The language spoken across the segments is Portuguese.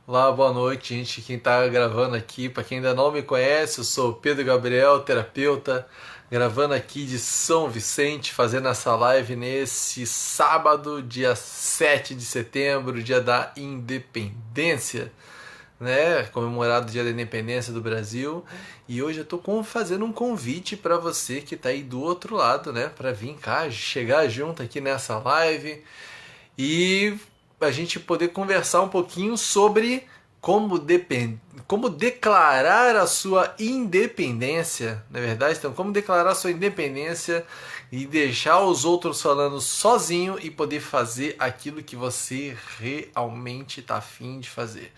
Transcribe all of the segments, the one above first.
Olá, boa noite, gente. Quem está gravando aqui, para quem ainda não me conhece, eu sou Pedro Gabriel, terapeuta, gravando aqui de São Vicente, fazendo essa live nesse sábado, dia 7 de setembro, dia da Independência, né? Comemorado o Dia da Independência do Brasil. E hoje eu estou fazendo um convite para você que está aí do outro lado, né? Para vir cá, chegar junto aqui nessa live e a gente poder conversar um pouquinho sobre como declarar a sua independência, na verdade, então, como declarar a sua independência e deixar os outros falando sozinho e poder fazer aquilo que você realmente está afim de fazer.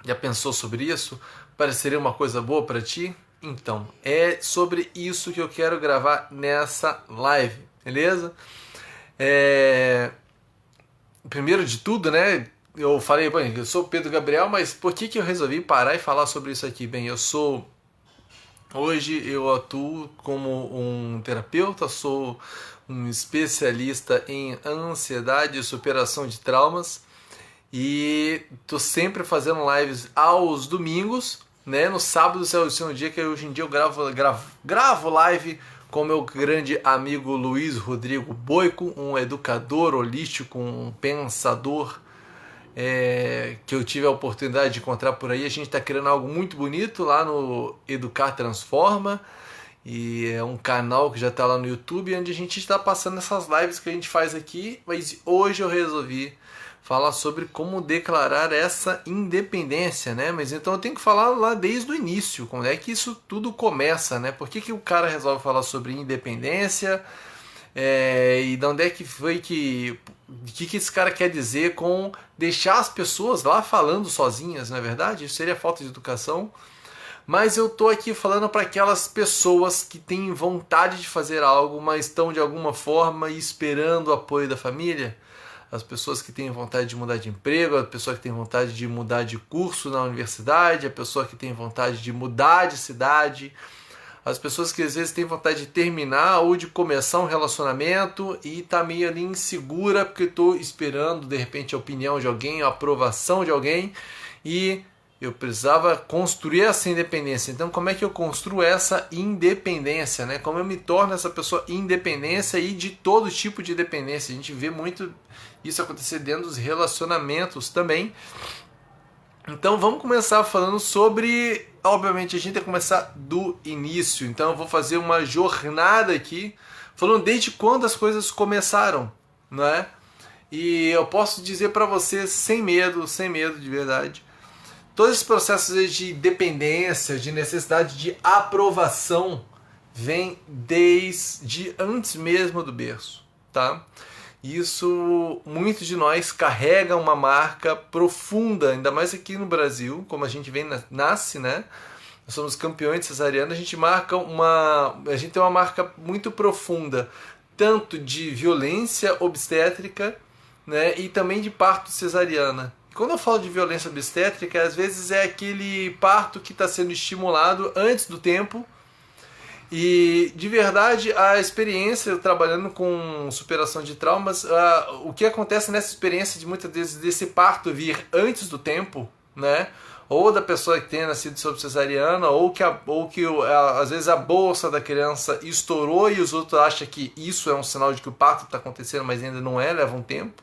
Já pensou sobre isso? Pareceria uma coisa boa para ti? Então, é sobre isso que eu quero gravar nessa live, beleza? Primeiro de tudo, né? Eu falei, bem, eu sou Pedro Gabriel, mas por que eu resolvi parar e falar sobre isso aqui? Bem, hoje eu atuo como um terapeuta, sou um especialista em ansiedade e superação de traumas e tô sempre fazendo lives aos domingos, né? No sábado é um dia que hoje em dia eu gravo live com meu grande amigo Luiz Rodrigo Boico, um educador holístico, um pensador que eu tive a oportunidade de encontrar por aí. A gente está criando algo muito bonito lá no Educar Transforma, e é um canal que já está lá no YouTube, onde a gente está passando essas lives que a gente faz aqui, mas hoje eu resolvi falar sobre como declarar essa independência, né? Mas então eu tenho que falar lá desde o início, como é que isso tudo começa, né? Por que o cara resolve falar sobre independência? E de onde é que foi o que esse cara quer dizer com deixar as pessoas lá falando sozinhas, não é verdade? Isso seria falta de educação. Mas eu tô aqui falando para aquelas pessoas que têm vontade de fazer algo, mas estão de alguma forma esperando o apoio da família. As pessoas que têm vontade de mudar de emprego, a pessoa que tem vontade de mudar de curso na universidade, a pessoa que tem vontade de mudar de cidade, as pessoas que às vezes têm vontade de terminar ou de começar um relacionamento e tá meio ali insegura porque estou esperando de repente a opinião de alguém, a aprovação de alguém, e eu precisava construir essa independência. Então, como é que eu construo essa independência, né? Como eu me torno essa pessoa independência e de todo tipo de dependência. A gente vê muito isso acontecer dentro dos relacionamentos também. Então, vamos começar falando sobre... Obviamente, a gente tem que começar do início. Então, eu vou fazer uma jornada aqui, falando desde quando as coisas começaram, não é? E eu posso dizer para você, sem medo de verdade, todos esses processos de dependência, de necessidade de aprovação, vem desde antes mesmo do berço, tá? Isso, muitos de nós carregam uma marca profunda, ainda mais aqui no Brasil, como a gente nasce, né? Nós somos campeões de cesariana, a gente tem uma marca muito profunda, tanto de violência obstétrica, né, e também de parto cesariana. Quando eu falo de violência obstétrica, às vezes é aquele parto que está sendo estimulado antes do tempo. E de verdade, a experiência trabalhando com superação de traumas, o que acontece nessa experiência de muitas vezes desse parto vir antes do tempo, né? Ou da pessoa que tenha nascido sob cesariana, ou que às vezes a bolsa da criança estourou e os outros acham que isso é um sinal de que o parto está acontecendo, mas ainda não é, leva um tempo.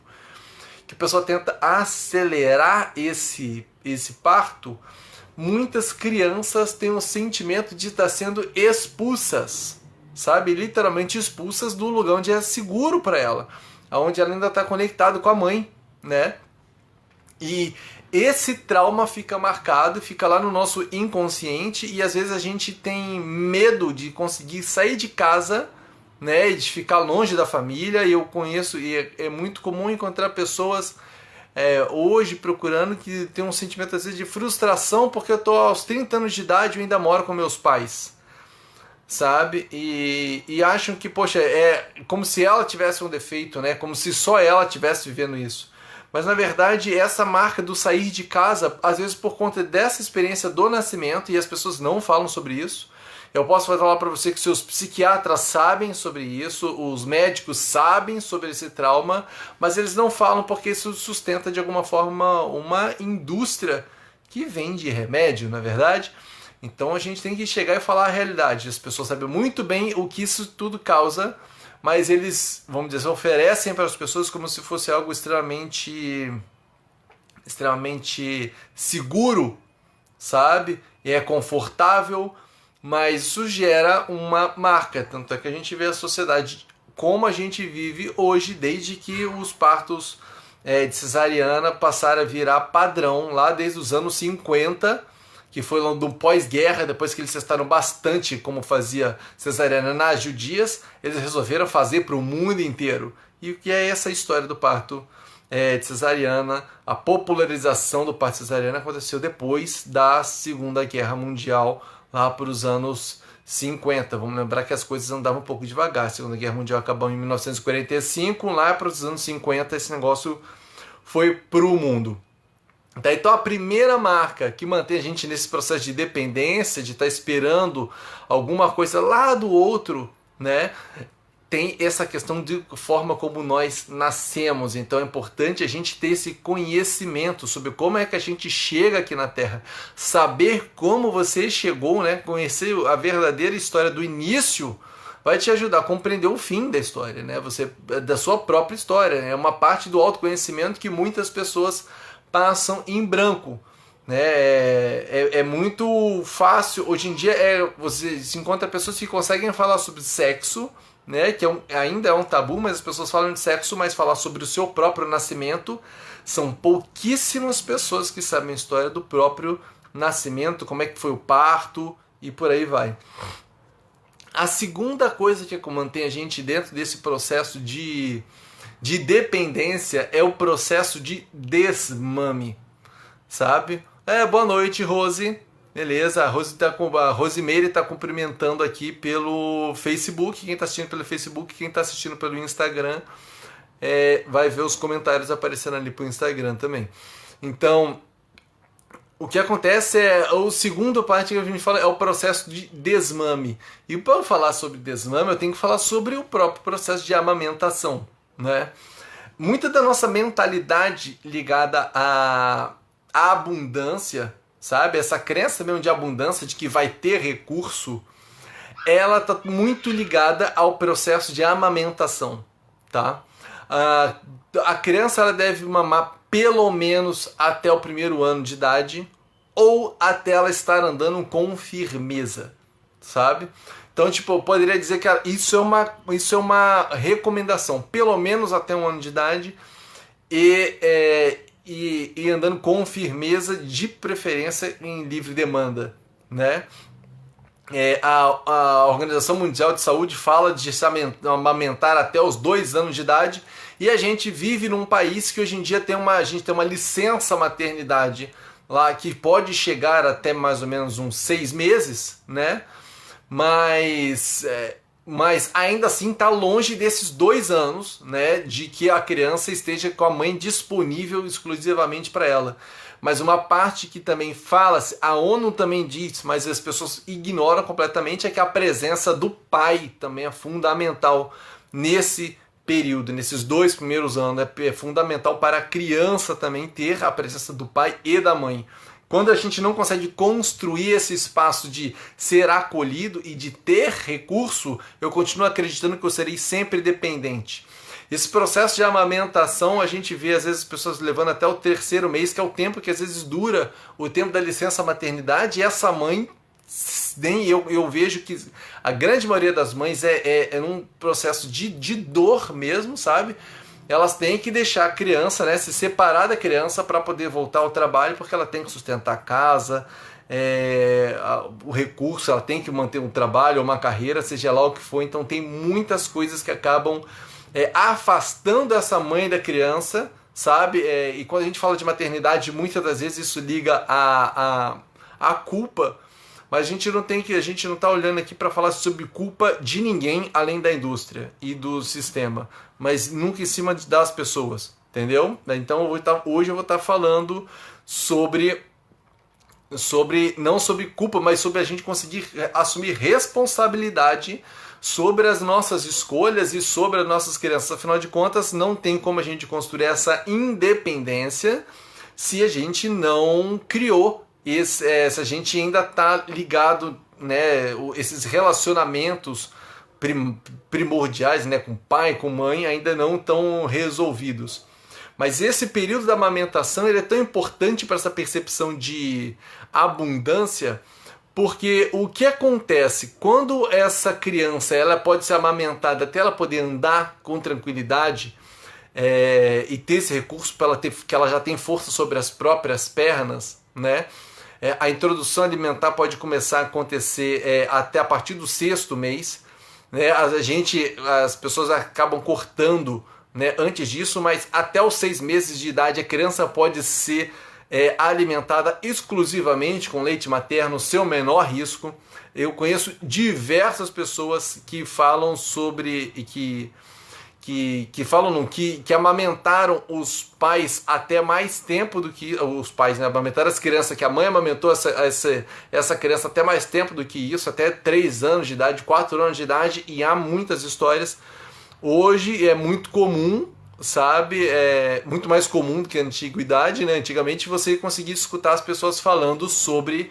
Que a pessoa tenta acelerar esse parto. Muitas crianças têm o sentimento de estar sendo expulsas, sabe? Literalmente expulsas do lugar onde é seguro para ela, onde ela ainda está conectada com a mãe, né? E esse trauma fica marcado, fica lá no nosso inconsciente, e às vezes a gente tem medo de conseguir sair de casa, né, de ficar longe da família. E eu conheço, e é muito comum encontrar pessoas hoje procurando que tem um sentimento às vezes de frustração porque eu estou aos 30 anos de idade e eu ainda moro com meus pais, sabe? E acham que, poxa, é como se ela tivesse um defeito, né? Como se só ela estivesse vivendo isso. Mas na verdade essa marca do sair de casa, às vezes por conta dessa experiência do nascimento, e as pessoas não falam sobre isso. Eu posso falar para você que seus psiquiatras sabem sobre isso, os médicos sabem sobre esse trauma, mas eles não falam porque isso sustenta de alguma forma uma indústria que vende remédio, na verdade. Então a gente tem que chegar e falar a realidade. As pessoas sabem muito bem o que isso tudo causa, mas eles, vamos dizer, oferecem para as pessoas como se fosse algo extremamente seguro, sabe? E é confortável, mas isso gera uma marca. Tanto é que a gente vê a sociedade como a gente vive hoje, desde que os partos de cesariana passaram a virar padrão, lá desde os anos 50, que foi lá do pós-guerra, depois que eles testaram bastante como fazia cesariana nas judias, eles resolveram fazer para o mundo inteiro. E o que é essa história do parto de cesariana? A popularização do parto cesariana aconteceu depois da Segunda Guerra Mundial, lá para os anos 50. Vamos lembrar que as coisas andavam um pouco devagar. A Segunda Guerra Mundial acabou em 1945, lá para os anos 50 esse negócio foi para o mundo. Então a primeira marca que mantém a gente nesse processo de dependência, de estar esperando alguma coisa lá do outro, né? Tem essa questão de forma como nós nascemos. Então é importante a gente ter esse conhecimento sobre como é que a gente chega aqui na Terra. Saber como você chegou, né? Conhecer a verdadeira história do início vai te ajudar a compreender o fim da história, né? Você, da sua própria história. É uma parte do autoconhecimento que muitas pessoas passam em branco, né? É muito fácil. Hoje em dia você se encontra pessoas que conseguem falar sobre sexo, né? Que ainda é um tabu, mas as pessoas falam de sexo, mas falar sobre o seu próprio nascimento, são pouquíssimas pessoas que sabem a história do próprio nascimento, como é que foi o parto e por aí vai. A segunda coisa que mantém a gente dentro desse processo de dependência é o processo de desmame, sabe? Boa noite, Rose. Beleza, a Rosimeire está cumprimentando aqui pelo Facebook. Quem está assistindo pelo Facebook, quem está assistindo pelo Instagram, vai ver os comentários aparecendo ali pro Instagram também. Então, o que acontece o segundo parte que a gente fala é o processo de desmame. E para falar sobre desmame, eu tenho que falar sobre o próprio processo de amamentação, né? Muita da nossa mentalidade ligada à abundância, sabe? Essa crença mesmo de abundância, de que vai ter recurso, ela está muito ligada ao processo de amamentação, tá? A criança ela deve mamar pelo menos até o primeiro ano de idade ou até ela estar andando com firmeza, sabe? Então, tipo, eu poderia dizer que isso é uma recomendação, pelo menos até um ano de idade e andando com firmeza, de preferência em livre demanda, né? A Organização Mundial de Saúde fala de se amamentar até os 2 anos de idade e a gente vive num país que hoje em dia a gente tem uma licença maternidade lá que pode chegar até mais ou menos uns 6 meses, né? Mas ainda assim está longe desses 2 anos, né, de que a criança esteja com a mãe disponível exclusivamente para ela. Mas uma parte que também fala-se, a ONU também diz, mas as pessoas ignoram completamente, é que a presença do pai também é fundamental nesse período, nesses 2 primeiros anos. É fundamental para a criança também ter a presença do pai e da mãe. Quando a gente não consegue construir esse espaço de ser acolhido e de ter recurso, eu continuo acreditando que eu serei sempre dependente. Esse processo de amamentação, a gente vê às vezes pessoas levando até o 3º mês, que é o tempo que às vezes dura o tempo da licença maternidade, e essa mãe, eu vejo que a grande maioria das mães é num processo de dor mesmo, sabe? Elas têm que deixar a criança, né, se separar da criança para poder voltar ao trabalho, porque ela tem que sustentar a casa, o recurso, ela tem que manter um trabalho, uma carreira, seja lá o que for. Então tem muitas coisas que acabam afastando essa mãe da criança, sabe? E quando a gente fala de maternidade, muitas das vezes isso liga a culpa, mas a gente não está olhando aqui para falar sobre culpa de ninguém além da indústria e do sistema, mas nunca em cima das pessoas, entendeu? Então hoje eu vou estar falando sobre não sobre culpa, mas sobre a gente conseguir assumir responsabilidade sobre as nossas escolhas e sobre as nossas crianças. Afinal de contas, não tem como a gente construir essa independência se a gente não criou, se a gente ainda está ligado, né, esses relacionamentos primordiais, né, com pai, com mãe, ainda não estão resolvidos. Mas esse período da amamentação ele é tão importante para essa percepção de abundância, porque o que acontece quando essa criança ela pode ser amamentada até ela poder andar com tranquilidade, e ter esse recurso para ela ter, que ela já tem força sobre as próprias pernas, né? A introdução alimentar pode começar a acontecer até a partir do 6º mês, né? As pessoas acabam cortando, né, antes disso, mas até os 6 meses de idade a criança pode ser alimentada exclusivamente com leite materno, seu menor risco. Eu conheço diversas pessoas que falam sobre que falam não, que amamentaram os pais até mais tempo do que os pais, né? Amamentaram as crianças, que a mãe amamentou essa criança até mais tempo do que isso, até 3 anos de idade, 4 anos de idade, e há muitas histórias. Hoje é muito comum, sabe? É muito mais comum do que a antiguidade, né? Antigamente você conseguia escutar as pessoas falando sobre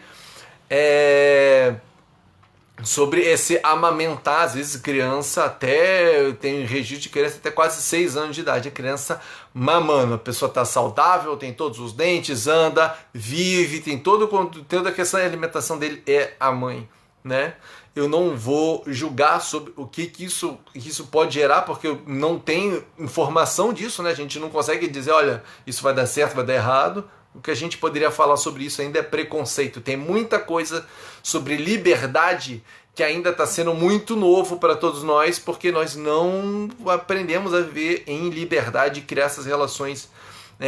esse amamentar, às vezes criança até, tem registro de criança até quase 6 anos de idade, a criança mamando, a pessoa está saudável, tem todos os dentes, anda, vive, tem toda a questão da alimentação dele é a mãe, né? Eu não vou julgar sobre o que isso pode gerar, porque eu não tenho informação disso, né? A gente não consegue dizer, olha, isso vai dar certo, vai dar errado. O que a gente poderia falar sobre isso ainda é preconceito. Tem muita coisa sobre liberdade que ainda está sendo muito novo para todos nós, porque nós não aprendemos a viver em liberdade e criar essas relações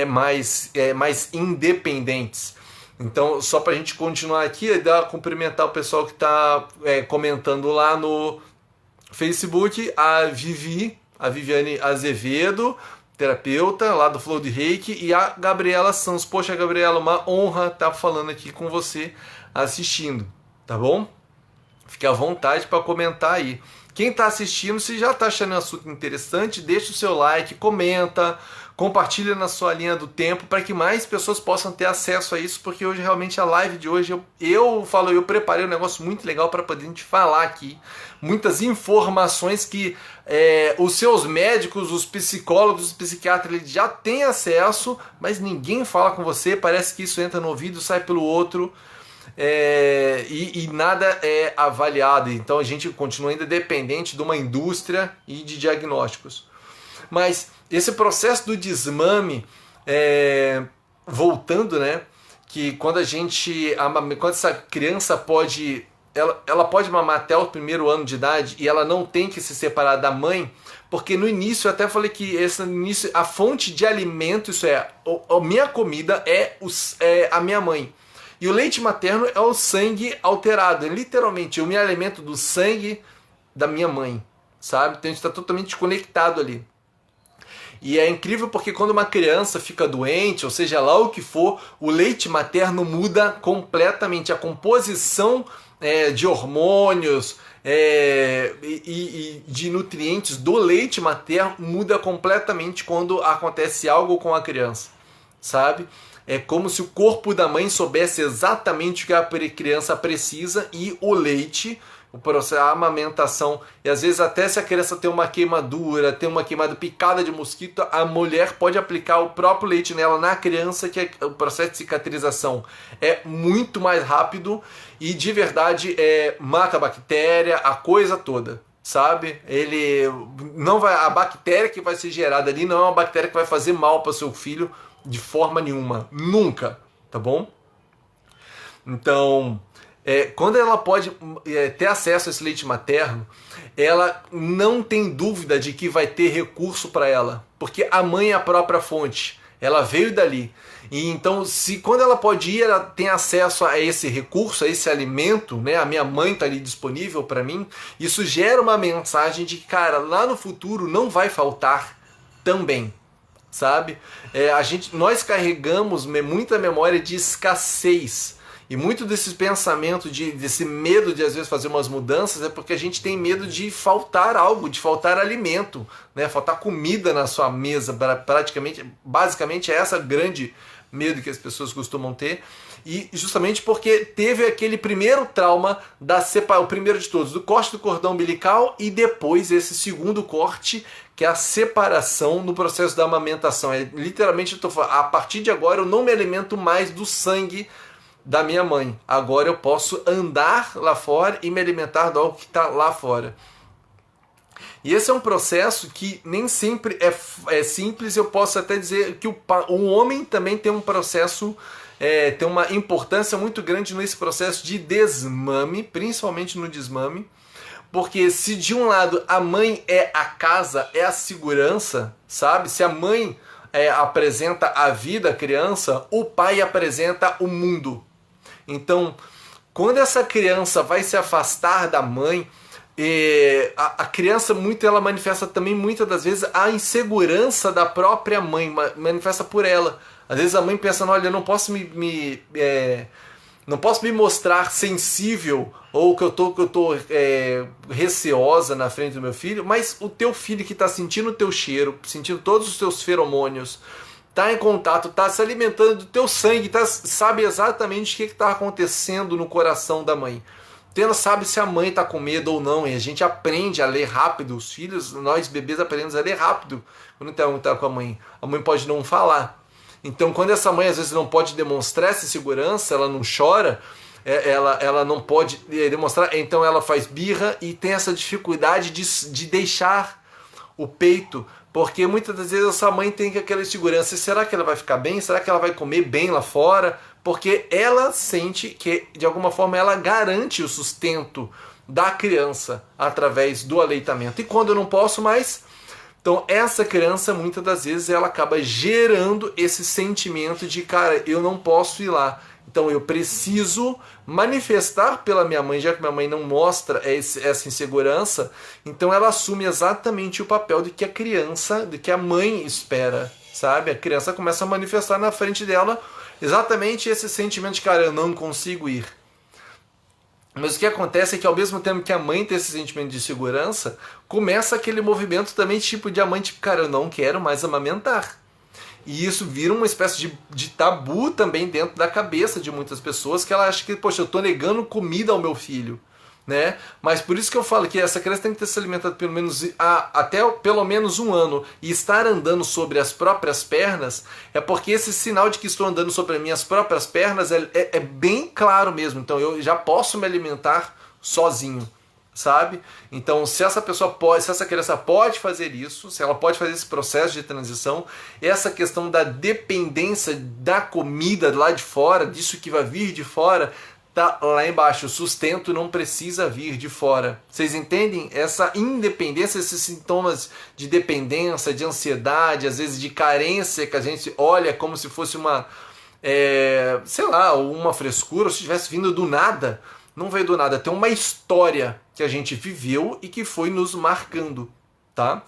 mais independentes. Então, só para a gente continuar aqui, cumprimentar o pessoal que está comentando lá no Facebook, a Viviane Azevedo, terapeuta lá do Flow de Reiki, e a Gabriela Santos. Poxa, Gabriela, uma honra estar falando aqui com você, assistindo, tá bom? Fique à vontade para comentar aí. Quem está assistindo, se já está achando o assunto interessante, deixa o seu like, comenta, compartilha na sua linha do tempo para que mais pessoas possam ter acesso a isso, porque hoje realmente a live de hoje eu preparei um negócio muito legal para poder a gente falar aqui, muitas informações que os seus médicos, os psicólogos, os psiquiatras eles já têm acesso, mas ninguém fala com você, parece que isso entra no ouvido, sai pelo outro. E nada é avaliado, então a gente continua ainda dependente de uma indústria e de diagnósticos. Mas esse processo do desmame, voltando, né, que quando essa criança pode, ela pode mamar até o 1º ano de idade e ela não tem que se separar da mãe, porque no início eu até falei que a fonte de alimento, isso a minha comida é a minha mãe. E o leite materno é o sangue alterado. Literalmente, eu me alimento do sangue da minha mãe, sabe? Então a gente está totalmente conectado ali. E é incrível porque quando uma criança fica doente, ou seja lá o que for, o leite materno muda completamente. A composição de hormônios e de nutrientes do leite materno muda completamente quando acontece algo com a criança, sabe? É como se o corpo da mãe soubesse exatamente o que a criança precisa e o leite, o processo, a amamentação, e às vezes até se a criança tem uma queimadura, tem uma queimada picada de mosquito, a mulher pode aplicar o próprio leite nela, na criança, que o processo de cicatrização é muito mais rápido e de verdade mata a bactéria, a coisa toda. Sabe? A bactéria que vai ser gerada ali não é uma bactéria que vai fazer mal para o seu filho de forma nenhuma, nunca, tá bom? Então, quando ela pode ter acesso a esse leite materno, ela não tem dúvida de que vai ter recurso para ela, porque a mãe é a própria fonte, ela veio dali. E então, quando ela pode ir, ela tem acesso a esse recurso, a esse alimento, né? A minha mãe está ali disponível para mim, isso gera uma mensagem de que, cara, lá no futuro não vai faltar também. Sabe? Nós carregamos muita memória de escassez E muito desse pensamento, desse medo de às vezes fazer umas mudanças, é porque a gente tem medo de faltar algo, de faltar alimento, né? Faltar comida na sua mesa, praticamente, basicamente é essa grande medo que as pessoas costumam ter. E justamente porque teve aquele primeiro trauma, o primeiro de todos, do corte do cordão umbilical, e depois esse segundo corte, que é a separação no processo da amamentação. Literalmente, eu tô falando, a partir de agora eu não me alimento mais do sangue da minha mãe. Agora eu posso andar lá fora e me alimentar do algo que está lá fora. E esse é um processo que nem sempre é simples. Eu posso até dizer que o homem também tem um processo, tem uma importância muito grande nesse processo de desmame, principalmente no desmame. Porque se de um lado a mãe é a casa, é a segurança, sabe? Se a mãe apresenta a vida à criança, o pai apresenta o mundo. Então, quando essa criança vai se afastar da mãe, a criança ela manifesta também muitas das vezes a insegurança da própria mãe, manifesta por ela. Às vezes a mãe pensa, olha, eu não posso não posso me mostrar sensível ou que eu tô receosa na frente do meu filho, mas o teu filho que está sentindo o teu cheiro, sentindo todos os teus feromônios, está em contato, está se alimentando do teu sangue, sabe exatamente o que está acontecendo no coração da mãe. Então ela sabe se a mãe está com medo ou não, e a gente aprende a ler rápido. Os filhos, nós bebês, aprendemos a ler rápido quando está com a mãe. A mãe pode não falar. Então quando essa mãe às vezes não pode demonstrar essa segurança, ela não chora, ela não pode demonstrar, então ela faz birra e tem essa dificuldade de deixar o peito, porque muitas das vezes essa mãe tem aquela insegurança. Será que ela vai ficar bem? Será que ela vai comer bem lá fora? Porque ela sente que, de alguma forma, ela garante o sustento da criança através do aleitamento. E quando eu não posso mais, então essa criança, muitas das vezes, ela acaba gerando esse sentimento de, cara, eu não posso ir lá. Então eu preciso manifestar pela minha mãe, já que minha mãe não mostra essa insegurança, então ela assume exatamente o papel de que a criança, de que a mãe espera, sabe? A criança começa a manifestar na frente dela exatamente esse sentimento de, cara, eu não consigo ir. Mas o que acontece é que ao mesmo tempo que a mãe tem esse sentimento de segurança, começa aquele movimento também tipo de a mãe, tipo, cara, eu não quero mais amamentar. E isso vira uma espécie de tabu também dentro da cabeça de muitas pessoas, que ela acha que, poxa, eu estou negando comida ao meu filho, né? Mas por isso que eu falo que essa criança tem que ter se alimentado pelo menos até pelo menos 1 ano e estar andando sobre as próprias pernas, é porque esse sinal de que estou andando sobre as minhas próprias pernas é bem claro mesmo. Então eu já posso me alimentar sozinho, sabe? Então, se essa criança pode fazer isso, se ela pode fazer esse processo de transição, essa questão da dependência da comida lá de fora, disso que vai vir de fora, tá lá embaixo. O sustento não precisa vir de fora. Vocês entendem? Essa independência, esses sintomas de dependência, de ansiedade, às vezes de carência, que a gente olha como se fosse uma frescura, ou se tivesse vindo do nada. Não veio do nada, tem uma história que a gente viveu e que foi nos marcando, tá?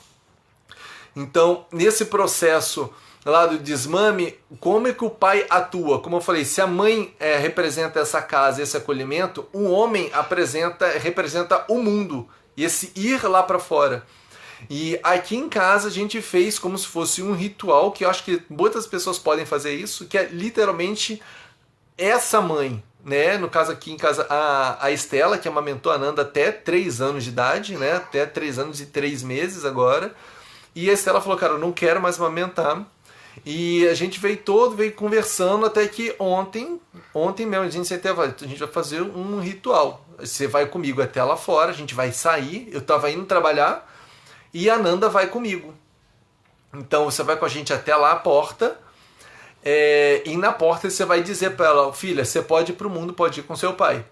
Então, nesse processo lá do desmame, como é que o pai atua? Como eu falei, se a mãe representa essa casa, esse acolhimento, o homem representa o mundo, e esse ir lá para fora. E aqui em casa a gente fez como se fosse um ritual, que eu acho que muitas pessoas podem fazer isso, que é literalmente essa mãe, né? No caso aqui em casa, a Estela, que amamentou a Nanda até 3 anos de idade, né? Até 3 anos e 3 meses agora. E a Estela falou, cara, eu não quero mais amamentar. E a gente veio conversando até que ontem mesmo, a gente vai fazer um ritual. Você vai comigo até lá fora, a gente vai sair, eu estava indo trabalhar, e a Nanda vai comigo. Então você vai com a gente até lá a porta, e na porta você vai dizer para ela, filha, você pode ir para o mundo, pode ir com seu pai.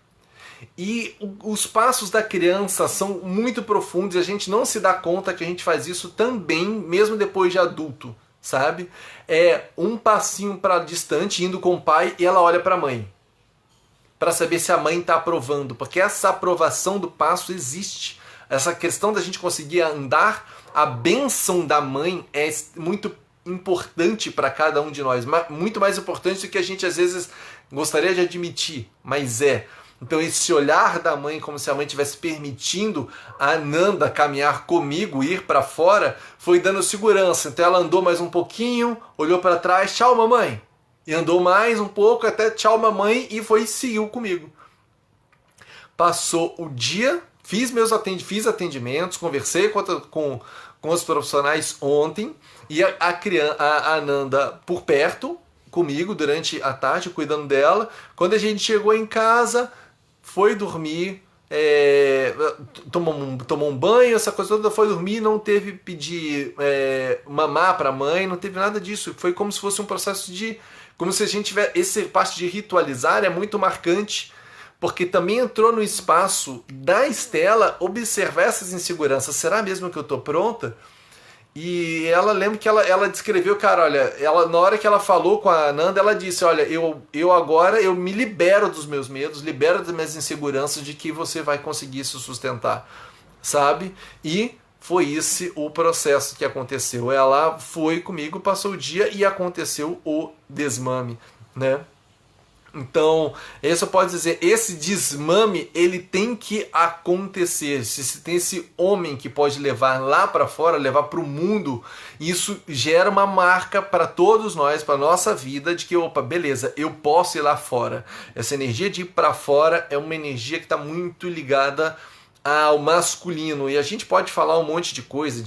E os passos da criança são muito profundos e a gente não se dá conta que a gente faz isso também, mesmo depois de adulto, sabe? É um passinho para distante, indo com o pai, e ela olha para a mãe, para saber se a mãe está aprovando, porque essa aprovação do passo existe. Essa questão da gente conseguir andar, a bênção da mãe é muito importante para cada um de nós, muito mais importante do que a gente às vezes gostaria de admitir, mas é. Então esse olhar da mãe, como se a mãe estivesse permitindo a Ananda caminhar comigo, ir para fora, foi dando segurança. Então ela andou mais um pouquinho, olhou para trás, tchau mamãe, e andou mais um pouco até tchau mamãe e seguiu comigo. Passou o dia, fiz atendimentos, conversei com os profissionais ontem, e a Ananda por perto comigo durante a tarde, cuidando dela. Quando a gente chegou em casa, foi dormir, tomou um banho, essa coisa toda, foi dormir, não teve pedir mamar para a mãe, não teve nada disso. Foi como se fosse um processo como se a gente tivesse, essa parte de ritualizar é muito marcante, porque também entrou no espaço da Estela observar essas inseguranças. Será mesmo que eu estou pronta? E ela lembra que ela descreveu, cara, olha, na hora que ela falou com a Ananda, ela disse, olha, eu agora me libero dos meus medos, libero das minhas inseguranças de que você vai conseguir se sustentar, sabe? E foi esse o processo que aconteceu. Ela foi comigo, passou o dia e aconteceu o desmame, né? Então, isso pode dizer, esse desmame, ele tem que acontecer. Se tem esse homem que pode levar lá para fora, levar para o mundo, isso gera uma marca para todos nós, para nossa vida, de que, opa, beleza, eu posso ir lá fora. Essa energia de ir para fora é uma energia que está muito ligada ao masculino. E a gente pode falar um monte de coisa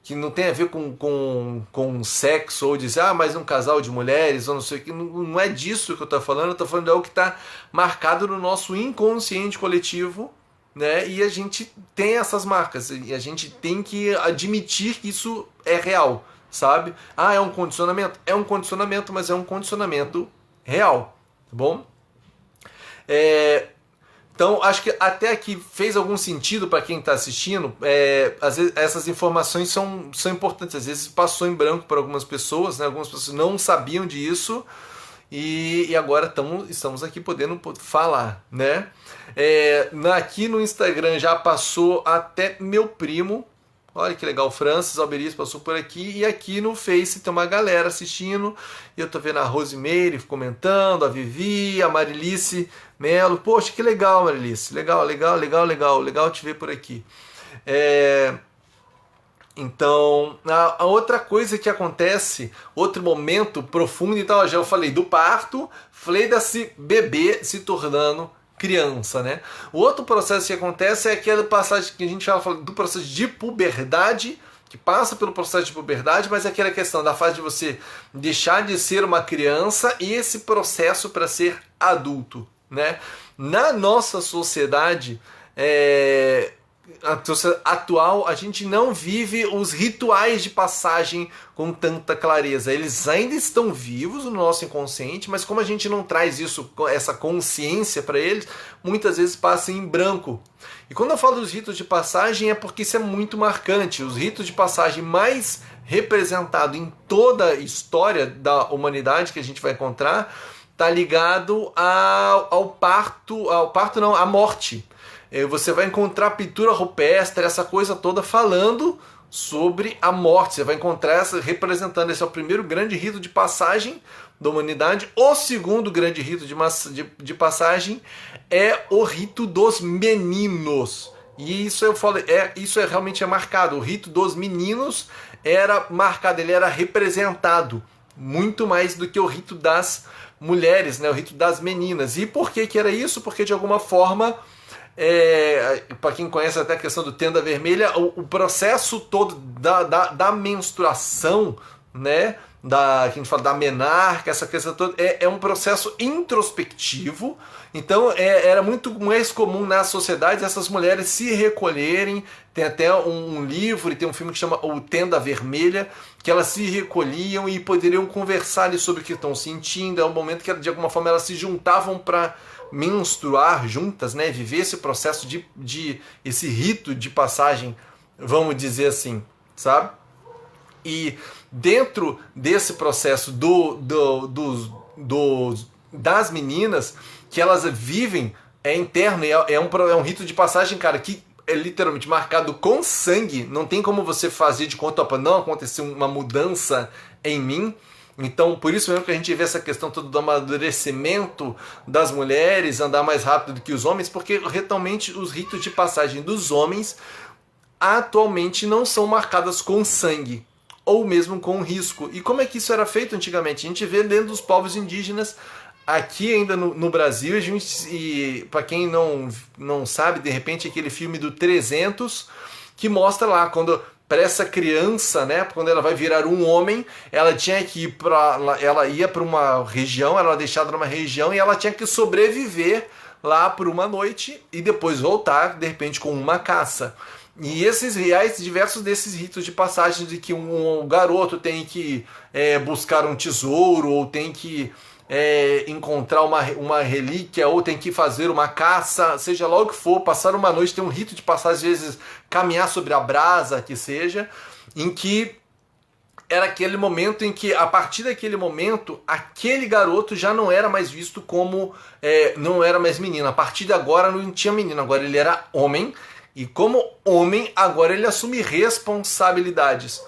que não tem a ver com sexo, ou dizer, mas um casal de mulheres, ou não sei o que, não é disso que eu estou falando, eu estou falando de algo que está marcado no nosso inconsciente coletivo, né? E a gente tem essas marcas, e a gente tem que admitir que isso é real, sabe? É um condicionamento? É um condicionamento, mas é um condicionamento real, tá bom? Então, acho que até aqui fez algum sentido para quem está assistindo. Às vezes, essas informações são importantes. Às vezes passou em branco para algumas pessoas, né? Algumas pessoas não sabiam disso e agora estamos aqui podendo falar, né? Aqui no Instagram já passou até meu primo. Olha que legal, o Francis Alberiz passou por aqui. E aqui no Face tem uma galera assistindo. E eu tô vendo a Rosemary comentando, a Vivi, a Marilice Melo. Poxa, que legal, Marilice. Legal te ver por aqui. Então, a outra coisa que acontece, outro momento profundo, então já eu falei do parto, falei desse bebê se tornando criança, né? O outro processo que acontece é aquela passagem que a gente fala do processo de puberdade, que passa pelo processo de puberdade, mas é aquela questão da fase de você deixar de ser uma criança e esse processo para ser adulto, né? Na nossa sociedade atual, a gente não vive os rituais de passagem com tanta clareza. Eles ainda estão vivos no nosso inconsciente, mas como a gente não traz essa consciência para eles, muitas vezes passa em branco. E quando eu falo dos ritos de passagem é porque isso é muito marcante. Os ritos de passagem mais representados em toda a história da humanidade que a gente vai encontrar está ligado ao parto, à morte. Você vai encontrar pintura rupestre, essa coisa toda falando sobre a morte. Você vai encontrar representando, esse é o primeiro grande rito de passagem da humanidade. O segundo grande rito de passagem é o rito dos meninos. E isso eu falei, isso realmente é marcado. O rito dos meninos era marcado, ele era representado muito mais do que o rito das mulheres, né? O rito das meninas. E por que era isso? Porque de alguma forma, para quem conhece até a questão do tenda vermelha, o processo todo da menstruação, né, que a gente fala da menarca, essa questão toda, é um processo introspectivo. Então era muito mais comum nas sociedades essas mulheres se recolherem. Tem até um livro e tem um filme que chama O Tenda Vermelha, que elas se recolhiam e poderiam conversar ali sobre o que estão sentindo. É um momento que de alguma forma elas se juntavam para menstruar juntas, né? Viver esse processo esse rito de passagem, vamos dizer assim, sabe? E dentro desse processo das meninas, que elas vivem, interno, é um rito de passagem, cara, que é literalmente marcado com sangue, não tem como você fazer de conta para não acontecer uma mudança em mim. Então, por isso mesmo que a gente vê essa questão toda do amadurecimento das mulheres, andar mais rápido do que os homens, porque realmente os ritos de passagem dos homens atualmente não são marcadas com sangue, ou mesmo com risco. E como é que isso era feito antigamente? A gente vê dentro dos povos indígenas, aqui ainda no Brasil, e para quem não sabe, de repente aquele filme do 300, que mostra lá, quando para essa criança, né, quando ela vai virar um homem, ela tinha que ir ela ia para uma região, ela era deixada numa região e ela tinha que sobreviver lá por uma noite e depois voltar, de repente, com uma caça. E esses reais, diversos desses ritos de passagem de que um garoto tem que buscar um tesouro, ou tem que encontrar uma relíquia, ou tem que fazer uma caça, seja lá o que for, passar uma noite, tem um rito de passagem, às vezes caminhar sobre a brasa, que seja, em que era aquele momento em que, a partir daquele momento, aquele garoto já não era mais visto como, não era mais menino. A partir de agora não tinha menino, agora ele era homem, e como homem, agora ele assume responsabilidades.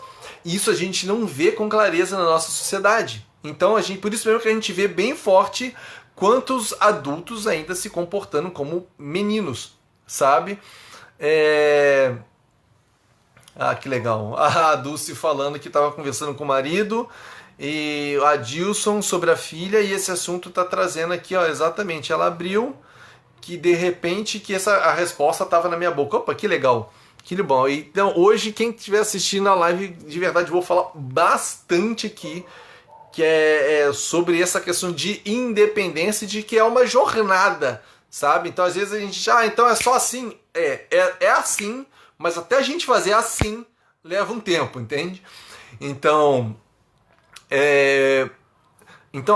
E isso a gente não vê com clareza na nossa sociedade. Então, por isso mesmo que a gente vê bem forte quantos adultos ainda se comportando como meninos, sabe? Ah, que legal. A Dulce falando que estava conversando com o marido, e a Dilson sobre a filha, e esse assunto está trazendo aqui, ó, exatamente. Ela abriu, que de repente a resposta estava na minha boca. Opa, que legal. Que bom. Então, hoje, quem estiver assistindo a live, de verdade, vou falar bastante aqui, que é sobre essa questão de independência, de que é uma jornada, sabe? Então, às vezes a gente então é só assim. É assim, mas até a gente fazer assim leva um tempo, entende? Então,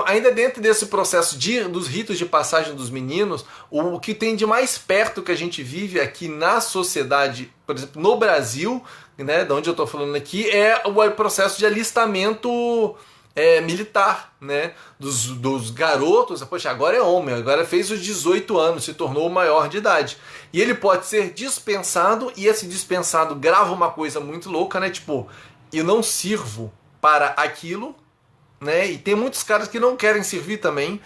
ainda dentro desse processo dos ritos de passagem dos meninos, o que tem de mais perto que a gente vive aqui na sociedade, por exemplo, no Brasil, né, de onde eu estou falando aqui, é o processo de alistamento militar, né, dos garotos. Poxa, agora é homem, agora fez os 18 anos, se tornou maior de idade. E ele pode ser dispensado, e esse dispensado grava uma coisa muito louca, né, tipo, eu não sirvo para aquilo, né? E tem muitos caras que não querem servir também,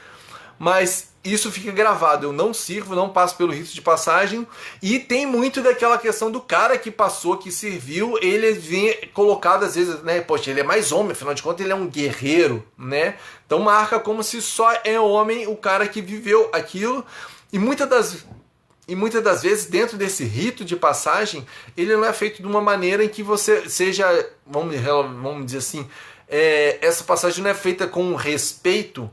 mas isso fica gravado. Eu não sirvo, não passo pelo rito de passagem. E tem muito daquela questão do cara que passou, que serviu, ele vem colocado às vezes, né? Poxa, ele é mais homem, afinal de contas ele é um guerreiro, né? Então marca como se só é homem o cara que viveu aquilo. E muitas das vezes, dentro desse rito de passagem, ele não é feito de uma maneira em que você seja, vamos dizer assim, essa passagem não é feita com respeito.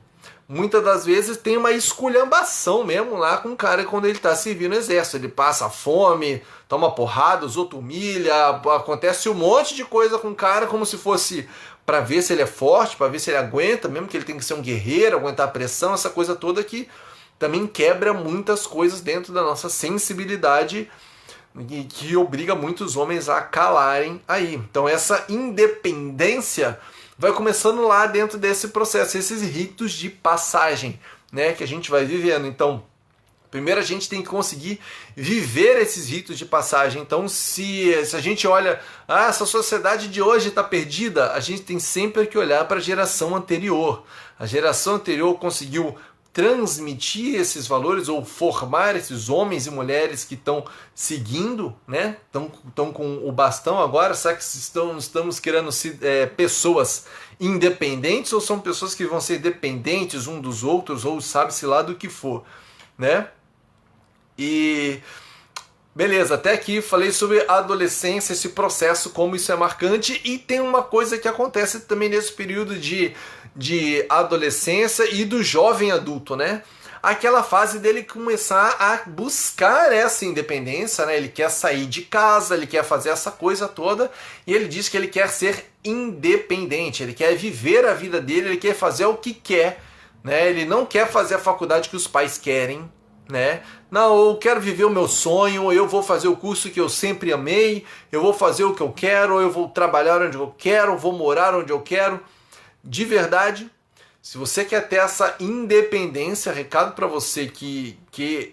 Muitas das vezes tem uma esculhambação mesmo lá com o cara quando ele está servindo no exército. Ele passa fome, toma porrada, os outros humilha, acontece um monte de coisa com o cara, como se fosse para ver se ele é forte, para ver se ele aguenta, mesmo que ele tem que ser um guerreiro, aguentar a pressão, essa coisa toda que também quebra muitas coisas dentro da nossa sensibilidade, e que obriga muitos homens a calarem aí. Então essa independência vai começando lá dentro desse processo, esses ritos de passagem, né, que a gente vai vivendo. Então, primeiro a gente tem que conseguir viver esses ritos de passagem. Então, se a gente olha, essa sociedade de hoje está perdida, a gente tem sempre que olhar para a geração anterior. A geração anterior conseguiu transmitir esses valores, ou formar esses homens e mulheres que estão seguindo, né? Estão com o bastão agora. Será que estamos querendo pessoas independentes, ou são pessoas que vão ser dependentes um dos outros, ou sabe-se lá do que for, né? E beleza, até aqui falei sobre a adolescência, esse processo, como isso é marcante. E tem uma coisa que acontece também nesse período de adolescência e do jovem adulto, né? Aquela fase dele começar a buscar essa independência, né? Ele quer sair de casa, ele quer fazer essa coisa toda, e ele diz que ele quer ser independente, ele quer viver a vida dele, ele quer fazer o que quer, né? Ele não quer fazer a faculdade que os pais querem, né? Não, eu quero viver o meu sonho, eu vou fazer o curso que eu sempre amei, eu vou fazer o que eu quero, eu vou trabalhar onde eu quero, vou morar onde eu quero. De verdade, Se você quer ter essa independência, recado para você que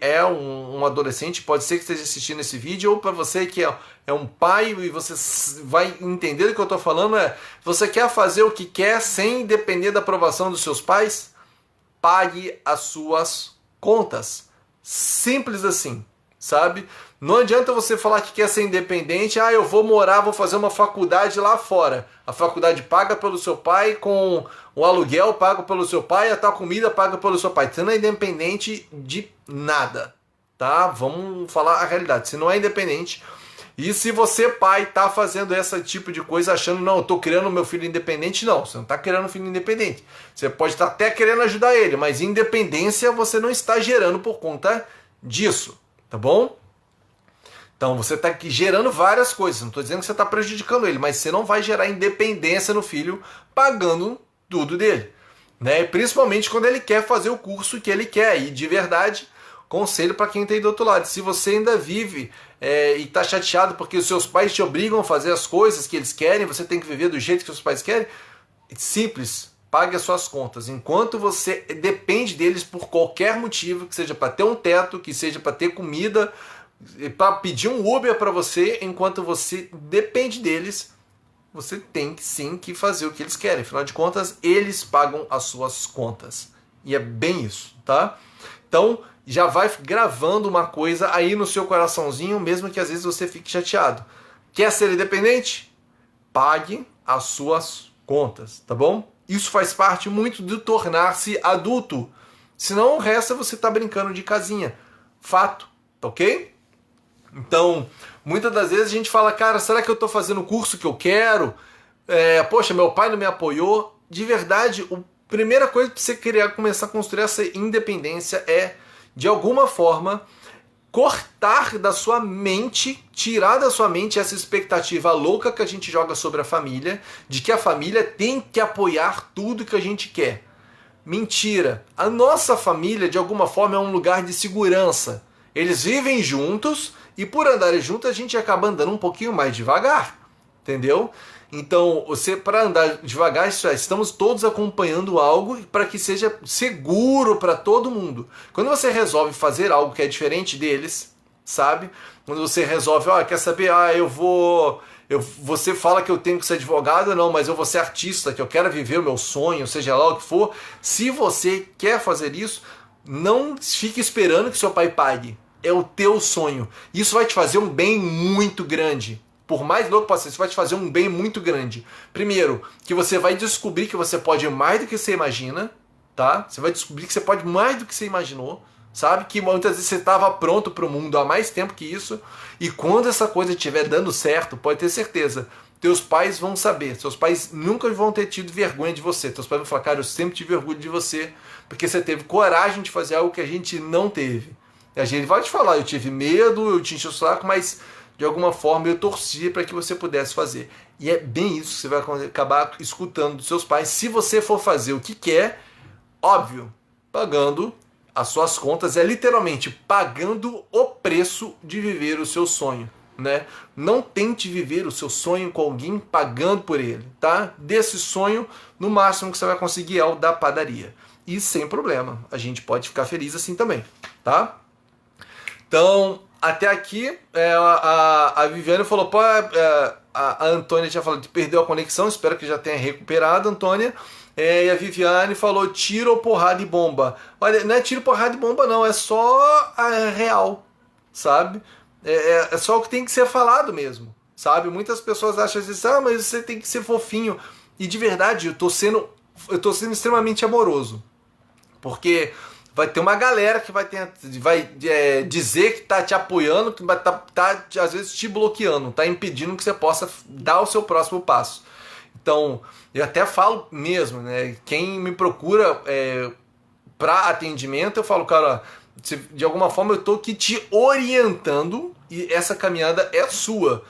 é um adolescente, pode ser que esteja assistindo esse vídeo, ou para você que é um pai e você vai entender do que eu estou falando, você quer fazer o que quer sem depender da aprovação dos seus pais? Pague as suas contas. Simples assim, sabe? Não adianta você falar que quer ser independente, eu vou morar, vou fazer uma faculdade lá fora. A faculdade paga pelo seu pai, com o aluguel pago pelo seu pai, a tal comida paga pelo seu pai. Você não é independente de nada, tá? Vamos falar a realidade. Você não é independente. E se você, pai, tá fazendo esse tipo de coisa achando, não, eu tô criando meu filho independente, não, você não tá criando um filho independente. Você pode estar até querendo ajudar ele, mas independência você não está gerando por conta disso, tá bom? Então você está gerando várias coisas, não estou dizendo que você está prejudicando ele, mas você não vai gerar independência no filho pagando tudo dele, né? Principalmente quando ele quer fazer o curso que ele quer. E de verdade, conselho para quem está aí do outro lado, se você ainda vive e está chateado porque os seus pais te obrigam a fazer as coisas que eles querem, você tem que viver do jeito que os pais querem, simples, pague as suas contas. Enquanto você depende deles por qualquer motivo, que seja para ter um teto, que seja para ter comida, para pedir um Uber para você, enquanto você depende deles, você tem sim que fazer o que eles querem. Afinal de contas, eles pagam as suas contas. E é bem isso, tá? Então, já vai gravando uma coisa aí no seu coraçãozinho, mesmo que às vezes você fique chateado. Quer ser independente? Pague as suas contas, tá bom? Isso faz parte muito do tornar-se adulto. Senão o resto você tá brincando de casinha. Fato, tá ok? Então, muitas das vezes a gente fala, cara, será que eu estou fazendo o curso que eu quero? Poxa, meu pai não me apoiou. De verdade, a primeira coisa para você começar a construir essa independência é, de alguma forma, cortar da sua mente, tirar da sua mente essa expectativa louca que a gente joga sobre a família, de que a família tem que apoiar tudo que a gente quer. Mentira! A nossa família, de alguma forma, é um lugar de segurança. Eles vivem juntos e por andarem juntos a gente acaba andando um pouquinho mais devagar, entendeu? Então, para andar devagar, estamos todos acompanhando algo para que seja seguro para todo mundo. Quando você resolve fazer algo que é diferente deles, sabe? Quando você resolve, quer saber, você fala que eu tenho que ser advogado, não, mas eu vou ser artista, que eu quero viver o meu sonho, seja lá o que for. Se você quer fazer isso, não fique esperando que seu pai pague. É o teu sonho. Isso vai te fazer um bem muito grande. Por mais louco que possa ser, isso vai te fazer um bem muito grande. Primeiro, que você vai descobrir que você pode mais do que você imagina, tá? Você vai descobrir que você pode mais do que você imaginou, sabe? Que muitas vezes você estava pronto para o mundo há mais tempo que isso. E quando essa coisa estiver dando certo, pode ter certeza, teus pais vão saber. Seus pais nunca vão ter tido vergonha de você. Teus pais vão falar, cara, eu sempre tive orgulho de você, porque você teve coragem de fazer algo que a gente não teve. A gente vai te falar, eu tive medo, eu te enchi o saco, mas de alguma forma eu torci para que você pudesse fazer. E é bem isso que você vai acabar escutando dos seus pais, se você for fazer o que quer, óbvio, pagando as suas contas, é literalmente pagando o preço de viver o seu sonho, né? Não tente viver o seu sonho com alguém pagando por ele, tá? Desse sonho, no máximo que você vai conseguir é o da padaria. E sem problema, a gente pode ficar feliz assim também, tá? Então, até aqui, a Viviane falou, a Antônia já falou que perdeu a conexão, espero que já tenha recuperado, Antônia. E a Viviane falou, tiro ou porrada e bomba. Olha, não é tiro, porrada e bomba não, é só a real, sabe? É só o que tem que ser falado mesmo, sabe? Muitas pessoas acham assim, mas você tem que ser fofinho. E de verdade, eu tô sendo extremamente amoroso. Porque vai ter uma galera que vai dizer que tá te apoiando, que vai tá às vezes te bloqueando, tá impedindo que você possa dar o seu próximo passo. Então, eu até falo mesmo, né? Quem me procura para atendimento, eu falo, cara, de alguma forma eu tô aqui te orientando e essa caminhada é sua.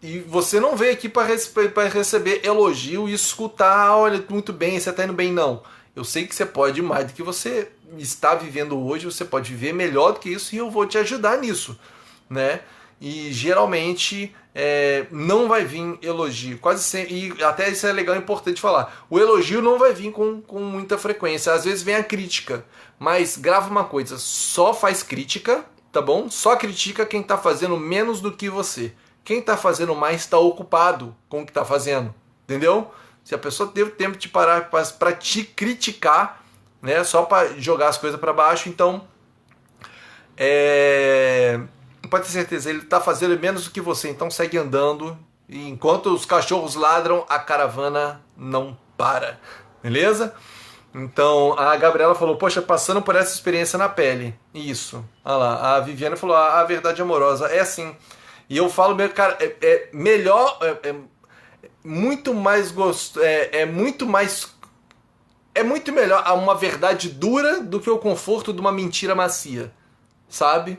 E você não veio aqui para receber elogio e escutar, olha, muito bem, você tá indo bem, não. Eu sei que você pode mais do que você está vivendo hoje, você pode viver melhor do que isso e eu vou te ajudar nisso, né? E geralmente não vai vir elogio. Quase sempre, e até isso é legal e importante falar. O elogio não vai vir com muita frequência. Às vezes vem a crítica. Mas grava uma coisa, só faz crítica, tá bom? Só critica quem tá fazendo menos do que você. Quem tá fazendo mais está ocupado com o que tá fazendo. Entendeu? Se a pessoa teve tempo de parar para te criticar, né? Só para jogar as coisas para baixo, então pode ter certeza, ele está fazendo menos do que você, então segue andando. E enquanto os cachorros ladram, a caravana não para. Beleza? Então a Gabriela falou, poxa, passando por essa experiência na pele. Isso. Olha lá, a Viviane falou, a verdade amorosa é assim. E eu falo mesmo, cara, melhor, muito mais gostoso, é muito melhor uma verdade dura do que o conforto de uma mentira macia, sabe?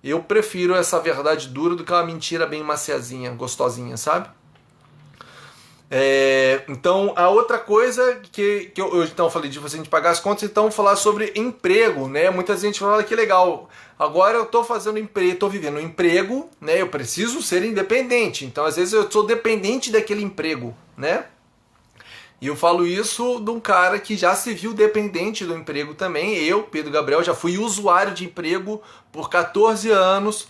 Eu prefiro essa verdade dura do que uma mentira bem maciazinha, gostosinha, sabe? Então, a outra coisa que eu então falei de você pagar as contas, então falar sobre emprego, né? Muita gente fala que legal, agora eu tô fazendo emprego, tô vivendo um emprego, né? Eu preciso ser independente, então às vezes eu sou dependente daquele emprego, né? E eu falo isso de um cara que já se viu dependente do emprego também. Eu, Pedro Gabriel, já fui usuário de emprego por 14 anos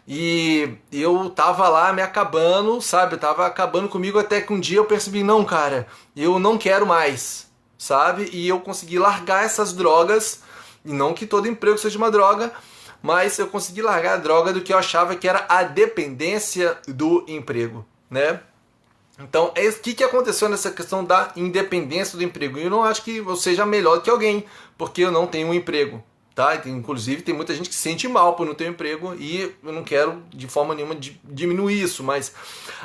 e eu tava lá me acabando, sabe? Eu tava acabando comigo até que um dia eu percebi, não, cara, eu não quero mais, sabe? E eu consegui largar essas drogas, e não que todo emprego seja uma droga, mas eu consegui largar a droga do que eu achava que era a dependência do emprego, né? Então, o que aconteceu nessa questão da independência do emprego? Eu não acho que eu seja melhor que alguém, porque eu não tenho um emprego, tá? Inclusive, tem muita gente que se sente mal por não ter um emprego e eu não quero de forma nenhuma diminuir isso, mas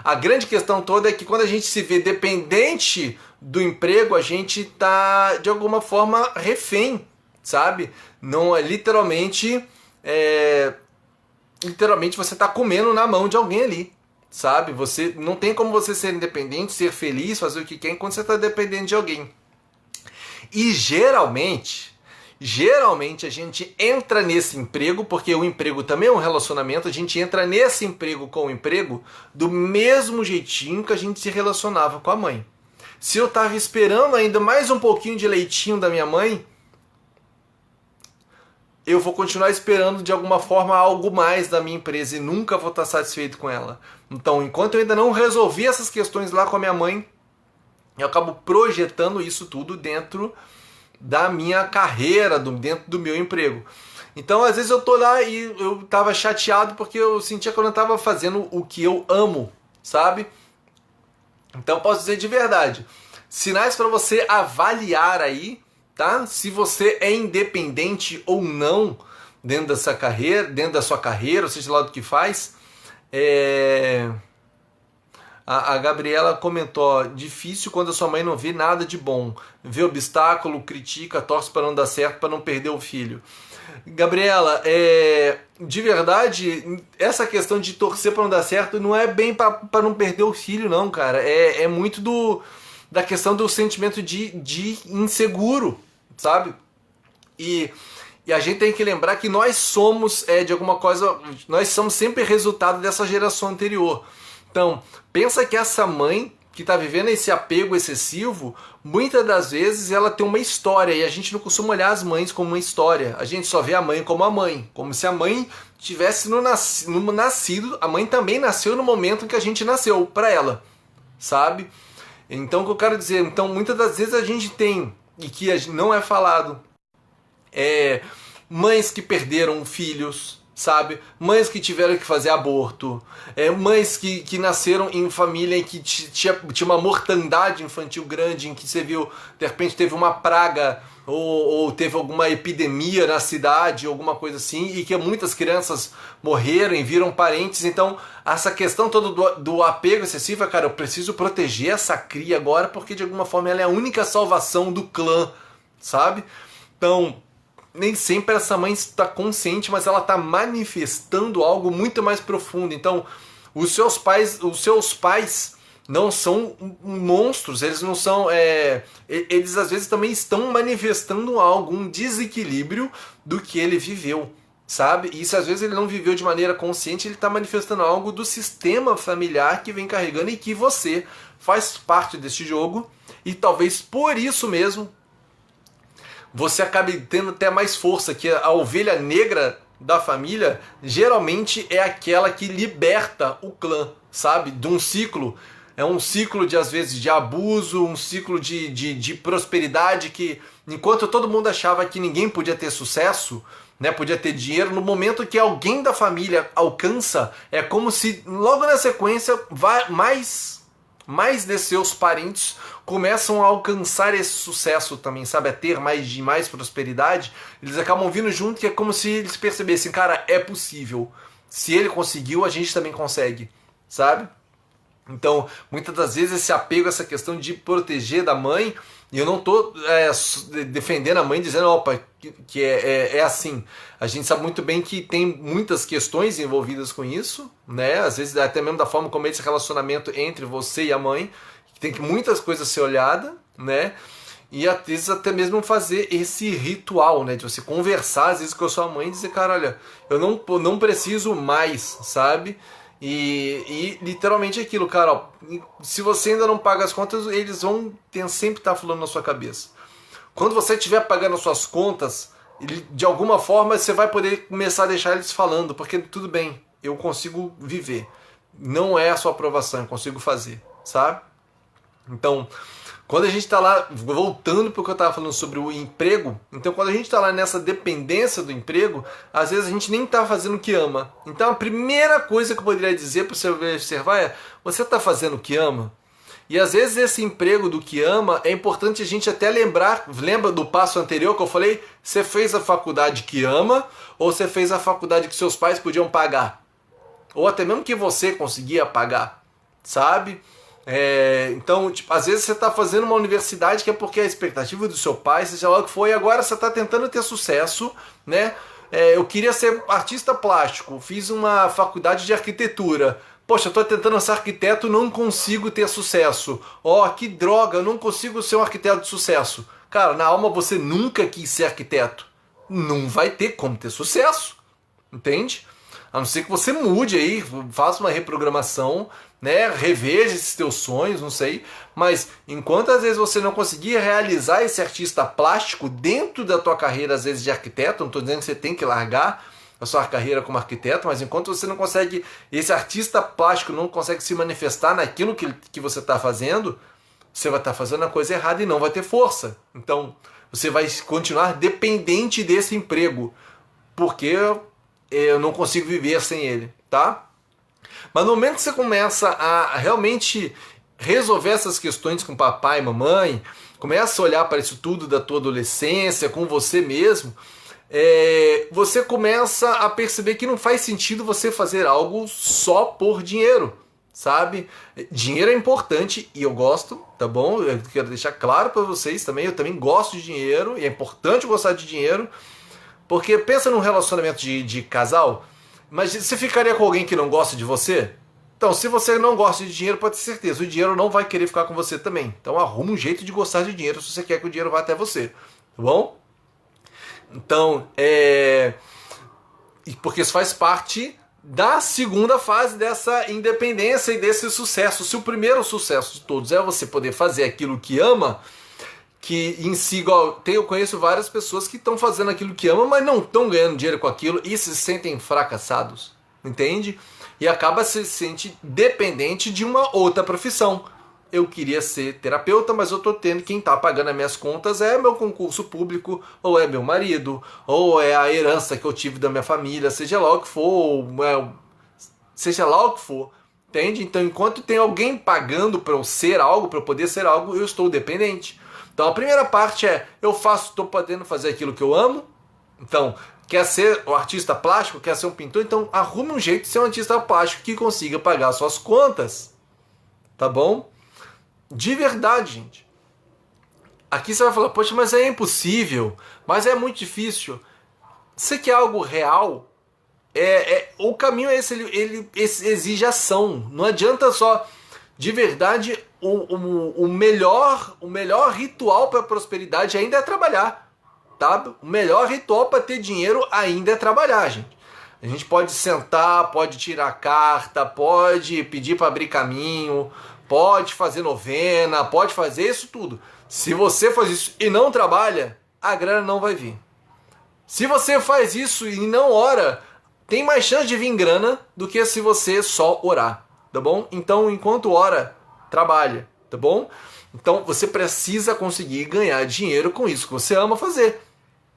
a grande questão toda é que quando a gente se vê dependente do emprego, a gente tá, de alguma forma, refém, sabe? Não é literalmente você tá comendo na mão de alguém ali. Sabe? Você não tem como você ser independente, ser feliz, fazer o que quer enquanto você está dependendo de alguém. E geralmente a gente entra nesse emprego, porque o emprego também é um relacionamento, a gente entra nesse emprego com o emprego do mesmo jeitinho que a gente se relacionava com a mãe. Se eu estava esperando ainda mais um pouquinho de leitinho da minha mãe, eu vou continuar esperando de alguma forma algo mais da minha empresa e nunca vou estar satisfeito com ela. Então, enquanto eu ainda não resolvi essas questões lá com a minha mãe, eu acabo projetando isso tudo dentro da minha carreira, dentro do meu emprego. Então, às vezes eu tô lá e eu tava chateado porque eu sentia que eu não estava fazendo o que eu amo, sabe? Então, posso dizer de verdade, sinais para você avaliar aí, tá? Se você é independente ou não dentro dessa carreira, dentro da sua carreira, ou seja lá do que faz. A Gabriela comentou, difícil quando a sua mãe não vê nada de bom, vê obstáculo, critica, torce para não dar certo, para não perder o filho. Gabriela, de verdade, essa questão de torcer para não dar certo não é bem para não perder o filho, não, cara. É muito da questão do sentimento de inseguro, sabe? E a gente tem que lembrar que nós somos, de alguma coisa, nós somos sempre resultado dessa geração anterior. Então, pensa que essa mãe que está vivendo esse apego excessivo, muitas das vezes ela tem uma história, e a gente não costuma olhar as mães como uma história, a gente só vê a mãe como a mãe, como se a mãe tivesse no nascido, a mãe também nasceu no momento em que a gente nasceu, para ela, sabe? Então, o que eu quero dizer, então, muitas das vezes a gente tem, e que não é falado, mães que perderam filhos, sabe? Mães que tiveram que fazer aborto, mães que nasceram em família em que tinha uma mortandade infantil grande, em que você viu, de repente teve uma praga ou teve alguma epidemia na cidade, alguma coisa assim, e que muitas crianças morreram e viram parentes. Então, essa questão toda do apego excessivo, cara, eu preciso proteger essa cria agora, porque de alguma forma ela é a única salvação do clã, sabe? Então, nem sempre essa mãe está consciente, mas ela está manifestando algo muito mais profundo. Então, os seus pais não são monstros, eles não são. Eles às vezes também estão manifestando algo, um desequilíbrio do que ele viveu, sabe? E se às vezes ele não viveu de maneira consciente, ele está manifestando algo do sistema familiar que vem carregando e que você faz parte desse jogo e talvez por isso mesmo você acabe tendo até mais força, que a ovelha negra da família geralmente é aquela que liberta o clã, sabe? De um ciclo. É um ciclo de, às vezes, de abuso, um ciclo de prosperidade que, enquanto todo mundo achava que ninguém podia ter sucesso, né, podia ter dinheiro, no momento que alguém da família alcança, é como se logo na sequência mais de seus parentes começam a alcançar esse sucesso também, sabe? A ter mais prosperidade. Eles acabam vindo junto, que é como se eles percebessem, cara, é possível. Se ele conseguiu, a gente também consegue, sabe? Então, muitas das vezes esse apego, essa questão de proteger da mãe, e eu não estou defendendo a mãe dizendo, opa, que é assim. A gente sabe muito bem que tem muitas questões envolvidas com isso, né? Às vezes até mesmo da forma como é esse relacionamento entre você e a mãe, que tem que muitas coisas ser olhada, né? E às vezes até mesmo fazer esse ritual, né? De você conversar às vezes com a sua mãe e dizer, cara, olha, eu não preciso mais, sabe? E literalmente aquilo, cara, ó, se você ainda não paga as contas, eles vão sempre estar falando na sua cabeça. Quando você estiver pagando as suas contas, de alguma forma você vai poder começar a deixar eles falando, porque tudo bem, eu consigo viver. Não é a sua aprovação, eu consigo fazer, sabe? Então, quando a gente está lá, voltando para o que eu estava falando sobre o emprego, então quando a gente está lá nessa dependência do emprego, às vezes a gente nem está fazendo o que ama. Então a primeira coisa que eu poderia dizer para você observar é, você está fazendo o que ama? E às vezes esse emprego do que ama, é importante a gente até lembra do passo anterior que eu falei, você fez a faculdade que ama, ou você fez a faculdade que seus pais podiam pagar? Ou até mesmo que você conseguia pagar, sabe? Então, tipo, às vezes você está fazendo uma universidade que é porque a expectativa do seu pai, seja lá o que for, e agora você está tentando ter sucesso, né? Eu queria ser artista plástico, fiz uma faculdade de arquitetura. Poxa, eu estou tentando ser arquiteto, não consigo ter sucesso. Ó, que droga, eu não consigo ser um arquiteto de sucesso. Cara, na alma você nunca quis ser arquiteto. Não vai ter como ter sucesso, entende? A não ser que você mude aí, faça uma reprogramação, né, reveja esses teus sonhos, não sei, mas enquanto às vezes você não conseguir realizar esse artista plástico dentro da tua carreira, às vezes de arquiteto, não estou dizendo que você tem que largar a sua carreira como arquiteto, mas enquanto você não consegue, esse artista plástico não consegue se manifestar naquilo que você está fazendo, você vai estar fazendo a coisa errada e não vai ter força. Então, você vai continuar dependente desse emprego, porque eu não consigo viver sem ele, tá? Mas no momento que você começa a realmente resolver essas questões com papai e mamãe, começa a olhar para isso tudo da tua adolescência, com você mesmo, você começa a perceber que não faz sentido você fazer algo só por dinheiro, sabe? Dinheiro é importante e eu gosto, tá bom? Eu quero deixar claro para vocês também, eu também gosto de dinheiro e é importante gostar de dinheiro, porque pensa num relacionamento de casal, mas você ficaria com alguém que não gosta de você? Então, se você não gosta de dinheiro, pode ter certeza, o dinheiro não vai querer ficar com você também. Então arruma um jeito de gostar de dinheiro se você quer que o dinheiro vá até você, tá bom? Então, porque isso faz parte da segunda fase dessa independência e desse sucesso. Se o primeiro sucesso de todos é você poder fazer aquilo que ama, que em si, igual, eu conheço várias pessoas que estão fazendo aquilo que amam, mas não estão ganhando dinheiro com aquilo e se sentem fracassados, entende? E acaba se sente dependente de uma outra profissão. Eu queria ser terapeuta, mas eu estou tendo, quem está pagando as minhas contas é meu concurso público, ou é meu marido, ou é a herança que eu tive da minha família, seja lá o que for, entende? Então, enquanto tem alguém pagando para eu ser algo, para eu poder ser algo, eu estou dependente. Então a primeira parte estou podendo fazer aquilo que eu amo. Então, quer ser um artista plástico, quer ser um pintor, então arrume um jeito de ser um artista plástico que consiga pagar suas contas. Tá bom? De verdade, gente. Aqui você vai falar, poxa, mas é impossível, mas é muito difícil. Você quer algo real? O caminho é esse, ele exige ação. Não adianta só, de verdade, o melhor ritual para a prosperidade ainda é trabalhar. tá? O melhor ritual para ter dinheiro ainda é trabalhar, gente. A gente pode sentar, pode tirar carta, pode pedir para abrir caminho, pode fazer novena, pode fazer isso tudo. Se você faz isso e não trabalha, a grana não vai vir. Se você faz isso e não ora, tem mais chance de vir grana do que se você só orar, tá bom? Então, enquanto ora, trabalha, tá bom? Então, você precisa conseguir ganhar dinheiro com isso que você ama fazer,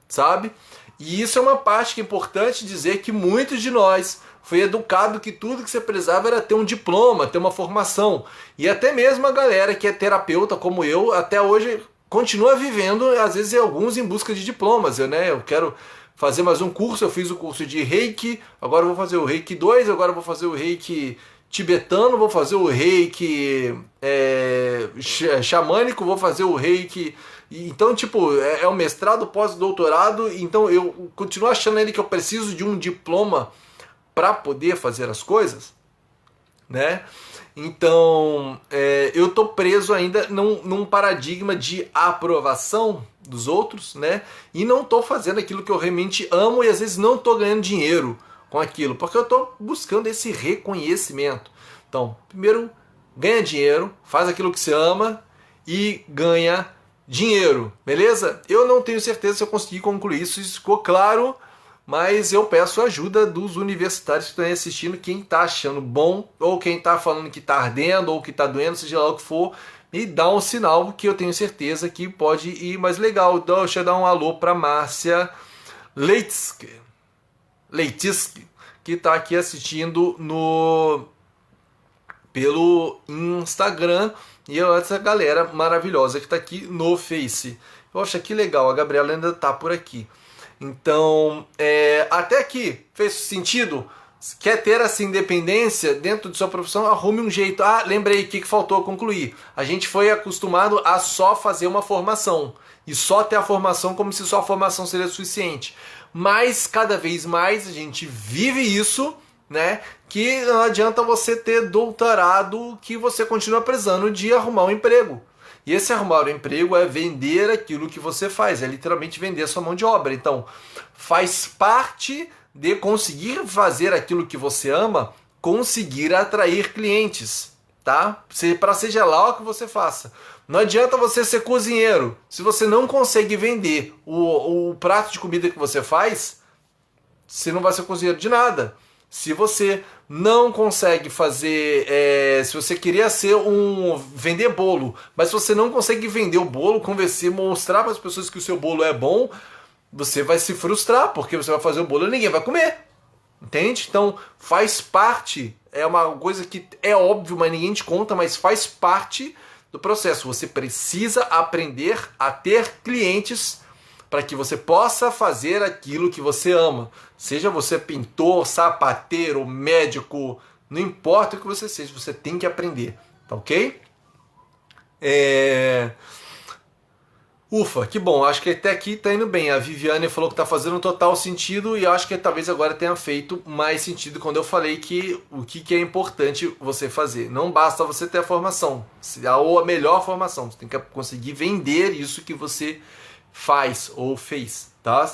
sabe? E isso é uma parte que é importante dizer que muitos de nós foi educado que tudo que você precisava era ter um diploma, ter uma formação. E até mesmo a galera que é terapeuta como eu, até hoje continua vivendo, às vezes alguns em busca de diplomas. Eu quero fazer mais um curso, eu fiz o curso de Reiki, agora eu vou fazer o Reiki 2, agora eu vou fazer o Reiki tibetano, vou fazer o Reiki xamânico, vou fazer o Reiki. Então, tipo, é um mestrado, pós-doutorado, então eu continuo achando que eu preciso de um diploma para poder fazer as coisas, né? Então, eu tô preso ainda num paradigma de aprovação dos outros, né? E não tô fazendo aquilo que eu realmente amo e às vezes não tô ganhando dinheiro com aquilo, porque eu tô buscando esse reconhecimento. Então, primeiro, ganha dinheiro, faz aquilo que você ama e ganha dinheiro, beleza? Eu não tenho certeza se eu consegui concluir isso ficou claro, mas eu peço ajuda dos universitários que estão aí assistindo, quem está achando bom, ou quem está falando que está ardendo, ou que está doendo, seja lá o que for, me dá um sinal que eu tenho certeza que pode ir mais legal. Então, deixa eu dar um alô para Márcia Leitsky, que está aqui assistindo pelo Instagram, e essa galera maravilhosa que está aqui no Face. Eu acho que legal, a Gabriela ainda está por aqui. Então, até aqui, fez sentido? Quer ter essa independência dentro de sua profissão? Arrume um jeito. Ah, lembrei, o que faltou concluir? A gente foi acostumado a só fazer uma formação. E só ter a formação como se só a formação seria suficiente. Mas, cada vez mais, a gente vive isso, né? Que não adianta você ter doutorado que você continua precisando de arrumar um emprego. E esse arrumar um emprego é vender aquilo que você faz, é literalmente vender a sua mão de obra. Então, faz parte de conseguir fazer aquilo que você ama, conseguir atrair clientes, tá? Para seja lá o que você faça. Não adianta você ser cozinheiro. Se você não consegue vender o prato de comida que você faz, você não vai ser cozinheiro de nada. Se você não consegue fazer, se você queria ser vender bolo, mas se você não consegue vender o bolo, convencer, mostrar para as pessoas que o seu bolo é bom, você vai se frustrar, porque você vai fazer o bolo e ninguém vai comer. Entende? Então faz parte, é uma coisa que é óbvio, mas ninguém te conta, mas faz parte do processo. Você precisa aprender a ter clientes para que você possa fazer aquilo que você ama. Seja você pintor, sapateiro, médico, não importa o que você seja, você tem que aprender, tá ok? Ufa, que bom, acho que até aqui tá indo bem. A Viviane falou que tá fazendo total sentido e acho que talvez agora tenha feito mais sentido quando eu falei que o que é importante você fazer. Não basta você ter a formação, ou a melhor formação, você tem que conseguir vender isso que você faz ou fez, tá?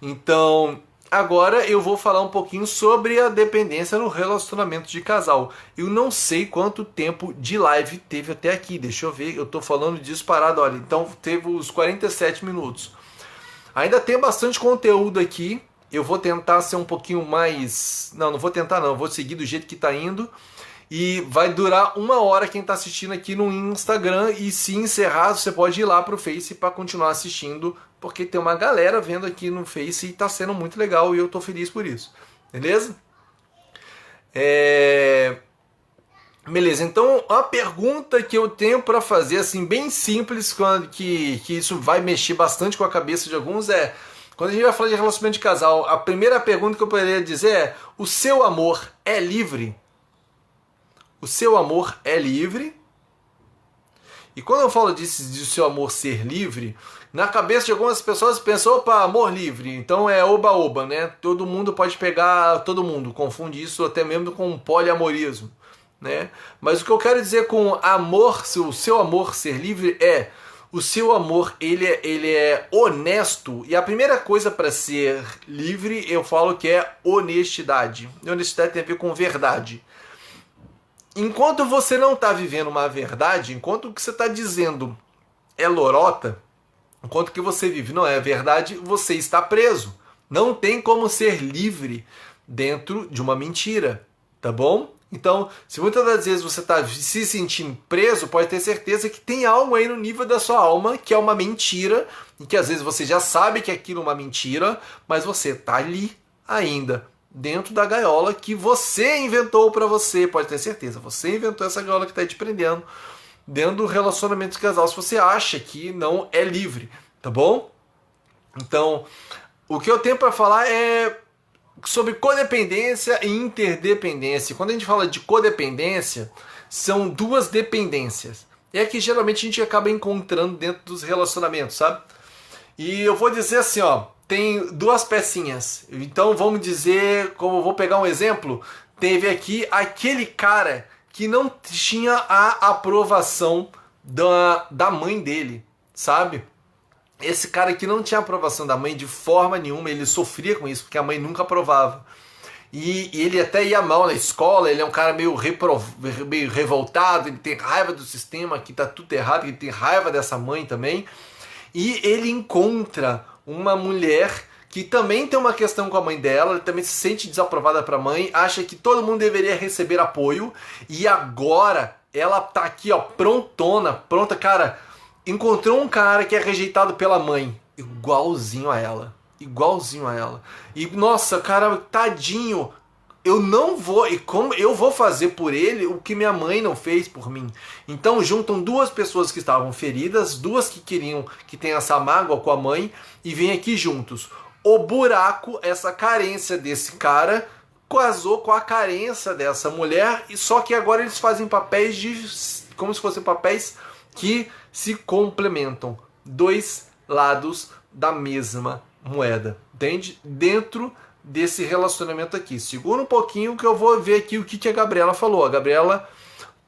Então, agora eu vou falar um pouquinho sobre a dependência no relacionamento de casal. Eu não sei quanto tempo de live teve até aqui, deixa eu ver, eu tô falando disparado, olha, então teve os 47 minutos. Ainda tem bastante conteúdo aqui, eu vou tentar ser um pouquinho mais... Não vou tentar não, vou seguir do jeito que tá indo. E vai durar 1 hora quem está assistindo aqui no Instagram. E se encerrar, você pode ir lá para o Face para continuar assistindo. Porque tem uma galera vendo aqui no Face e está sendo muito legal. E eu estou feliz por isso. Beleza? Beleza, então a pergunta que eu tenho para fazer, assim, bem simples, que isso vai mexer bastante com a cabeça de alguns, é... Quando a gente vai falar de relacionamento de casal, a primeira pergunta que eu poderia dizer é: o seu amor é livre? O seu amor é livre? E quando eu falo de seu amor ser livre, na cabeça de algumas pessoas pensam, opa, amor livre, então é oba-oba, né? Todo mundo pode pegar todo mundo, confunde isso até mesmo com poliamorismo, né? Mas o que eu quero dizer com amor, se o seu amor ser livre é o seu amor ele é honesto, e a primeira coisa para ser livre eu falo que é honestidade. E honestidade tem a ver com verdade. Enquanto você não está vivendo uma verdade, enquanto o que você está dizendo é lorota, enquanto o que você vive não é verdade, você está preso. Não tem como ser livre dentro de uma mentira, tá bom? Então, se muitas das vezes você está se sentindo preso, pode ter certeza que tem algo aí no nível da sua alma que é uma mentira, e que às vezes você já sabe que aquilo é uma mentira, mas você está ali ainda, dentro da gaiola que você inventou para você, pode ter certeza. Você inventou essa gaiola que está te prendendo dentro do relacionamento de casal, se você acha que não é livre, tá bom? Então, o que eu tenho para falar é sobre codependência e interdependência. Quando a gente fala de codependência, são duas dependências. É que geralmente a gente acaba encontrando dentro dos relacionamentos, sabe? E eu vou dizer assim, ó, tem duas pecinhas. Então vamos dizer, como eu vou pegar um exemplo, teve aqui aquele cara que não tinha a aprovação da mãe dele, sabe? Esse cara que não tinha aprovação da mãe de forma nenhuma, ele sofria com isso, porque a mãe nunca aprovava. E ele até ia mal na escola, ele é um cara meio revoltado, ele tem raiva do sistema, que tá tudo errado, ele tem raiva dessa mãe também. E ele encontra uma mulher que também tem uma questão com a mãe dela, ele também se sente desaprovada para a mãe, acha que todo mundo deveria receber apoio, e agora ela tá aqui, ó, pronta, cara, encontrou um cara que é rejeitado pela mãe, igualzinho a ela. E nossa, cara, tadinho, eu não vou, e como eu vou fazer por ele o que minha mãe não fez por mim? Então juntam duas pessoas que estavam feridas, duas que queriam que tem essa mágoa com a mãe, e vêm aqui juntos. O buraco, essa carência desse cara, casou com a carência dessa mulher, e só que agora eles fazem papéis como se fossem papéis que se complementam. Dois lados da mesma moeda. Entende? Dentro desse relacionamento aqui. Segura um pouquinho que eu vou ver aqui o que a Gabriela falou. A Gabriela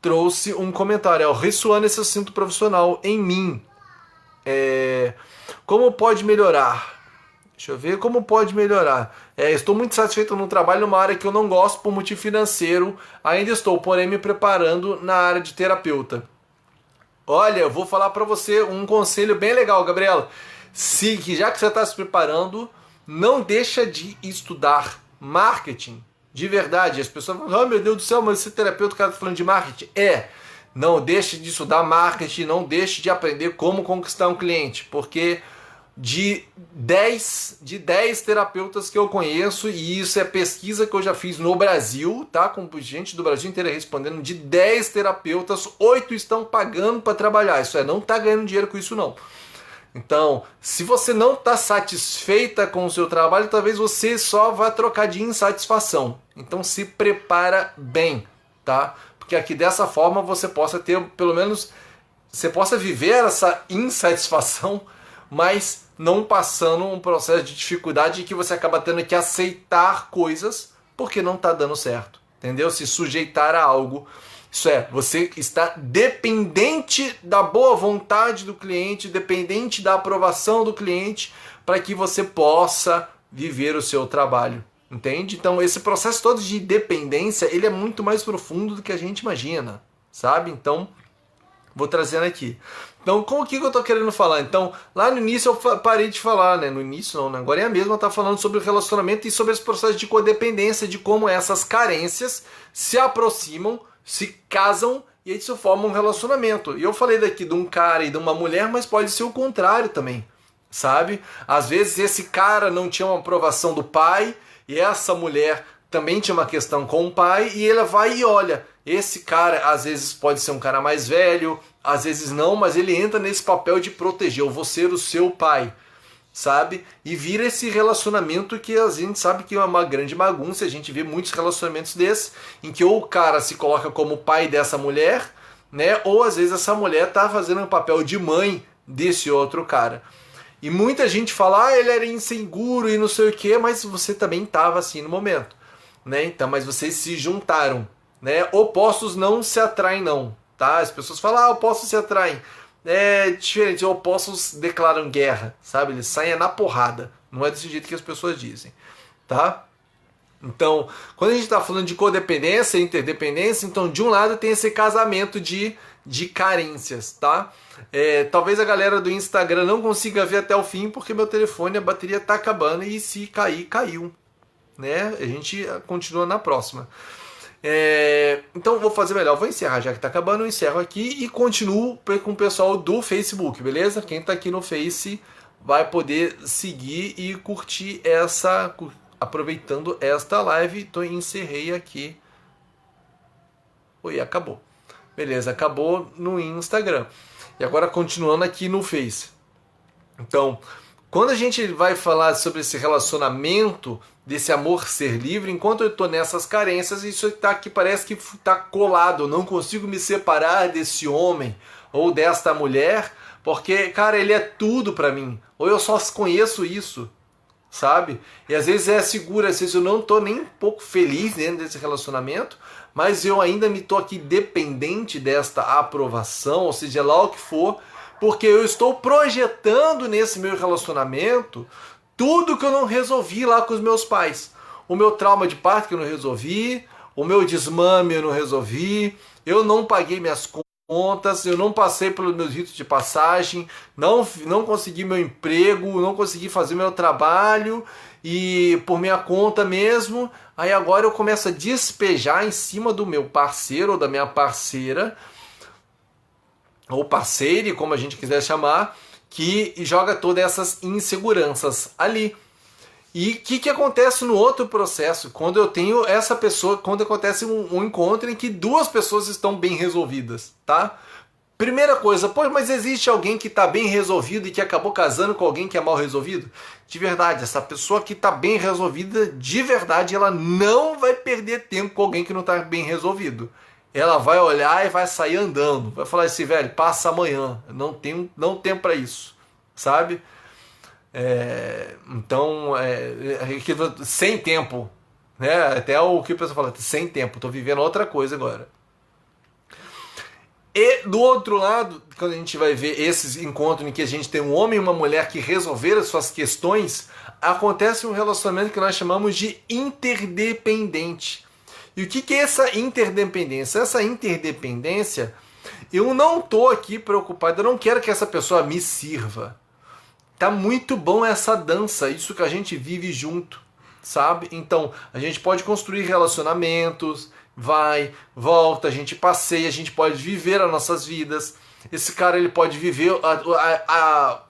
trouxe um comentário. Ressoando esse assunto profissional em mim. Como pode melhorar? Deixa eu ver como pode melhorar. Estou muito satisfeito no trabalho numa área que eu não gosto por motivo financeiro. Ainda estou, porém, me preparando na área de terapeuta. Olha, eu vou falar para você um conselho bem legal, Gabriela. Já que você está se preparando, não deixa de estudar marketing. De verdade, as pessoas falam, oh meu Deus do céu, mas esse terapeuta, o cara está falando de marketing. Não deixe de estudar marketing, não deixe de aprender como conquistar um cliente, porque de 10 terapeutas que eu conheço, e isso é pesquisa que eu já fiz no Brasil, tá? Com gente do Brasil inteira respondendo, de 10 terapeutas, 8 estão pagando para trabalhar. Isso não está ganhando dinheiro com isso não. Então, se você não está satisfeita com o seu trabalho, talvez você só vá trocar de insatisfação. Então se prepara bem, tá? Porque aqui dessa forma você possa ter, pelo menos, você possa viver essa insatisfação, mas não passando um processo de dificuldade que você acaba tendo que aceitar coisas porque não está dando certo, entendeu? Se sujeitar a algo, isso você está dependente da boa vontade do cliente, dependente da aprovação do cliente para que você possa viver o seu trabalho, entende? Então esse processo todo de dependência, ele é muito mais profundo do que a gente imagina, sabe? Então, vou trazendo aqui. Então, com o que eu estou querendo falar? Então, lá no início eu parei de falar, né? No início não, né? Agora é a mesma, tá falando sobre o relacionamento e sobre esse processo de codependência, de como essas carências se aproximam, se casam e aí se forma um relacionamento. E eu falei daqui de um cara e de uma mulher, mas pode ser o contrário também, sabe? Às vezes esse cara não tinha uma aprovação do pai e essa mulher também tinha uma questão com o pai, e ela vai e olha, esse cara às vezes pode ser um cara mais velho, às vezes não, mas ele entra nesse papel de proteger, eu vou ser o seu pai, sabe? E vira esse relacionamento que a gente sabe que é uma grande bagunça. A gente vê muitos relacionamentos desses, em que ou o cara se coloca como pai dessa mulher, né? Ou às vezes essa mulher tá fazendo o papel de mãe desse outro cara. E muita gente fala, ele era inseguro e não sei o que, mas você também estava assim no momento, né? Então, mas vocês se juntaram, né? Opostos não se atraem não, tá? As pessoas falam, opostos se atraem. é diferente. Opostos declaram guerra, sabe? Eles saem na porrada. Não é desse jeito que as pessoas dizem, tá? Então, quando a gente está falando de codependência e interdependência, então de um lado tem esse casamento de carências, tá? Talvez a galera do Instagram não consiga ver até o fim porque meu telefone, a bateria está acabando e se cair, caiu, né? A gente continua na próxima. Então vou fazer melhor, vou encerrar já que está acabando, eu encerro aqui e continuo com o pessoal do Facebook, beleza? Quem está aqui no Face vai poder seguir e curtir aproveitando esta live. Então encerrei aqui. Oi, acabou. Beleza, acabou no Instagram. E agora continuando aqui no Face. Então, quando a gente vai falar sobre esse relacionamento, desse amor ser livre, enquanto eu estou nessas carências, isso tá aqui, parece que está colado. Eu não consigo me separar desse homem ou desta mulher, porque, cara, ele é tudo para mim. Ou eu só conheço isso, sabe? E às vezes é seguro, às vezes eu não estou nem um pouco feliz dentro desse relacionamento, mas eu ainda me estou aqui dependente desta aprovação, ou seja, lá o que for, porque eu estou projetando nesse meu relacionamento tudo que eu não resolvi lá com os meus pais. O meu trauma de parto que eu não resolvi, o meu desmame eu não resolvi, eu não paguei minhas contas, eu não passei pelos meus ritos de passagem, não consegui meu emprego, não consegui fazer meu trabalho e por minha conta mesmo. Aí agora eu começo a despejar em cima do meu parceiro ou da minha parceira, ou parceire, como a gente quiser chamar, que joga todas essas inseguranças ali. E o que acontece no outro processo? Quando eu tenho essa pessoa, quando acontece um encontro em que duas pessoas estão bem resolvidas, tá? Primeira coisa, pô, mas existe alguém que está bem resolvido e que acabou casando com alguém que é mal resolvido? De verdade, essa pessoa que está bem resolvida, de verdade, ela não vai perder tempo com alguém que não está bem resolvido. Ela vai olhar e vai sair andando. Vai falar assim, velho, passa amanhã. Não tenho tempo para isso, sabe? Então, sem tempo. Né? Até o que o pessoal fala, sem tempo, estou vivendo outra coisa agora. E do outro lado, quando a gente vai ver esses encontros em que a gente tem um homem e uma mulher que resolveram as suas questões, acontece um relacionamento que nós chamamos de interdependente. E o que é essa interdependência? Essa interdependência, eu não estou aqui preocupado, eu não quero que essa pessoa me sirva. Tá muito bom essa dança, isso que a gente vive junto, sabe? Então, a gente pode construir relacionamentos, vai, volta, a gente passeia, a gente pode viver as nossas vidas. Esse cara, ele pode viver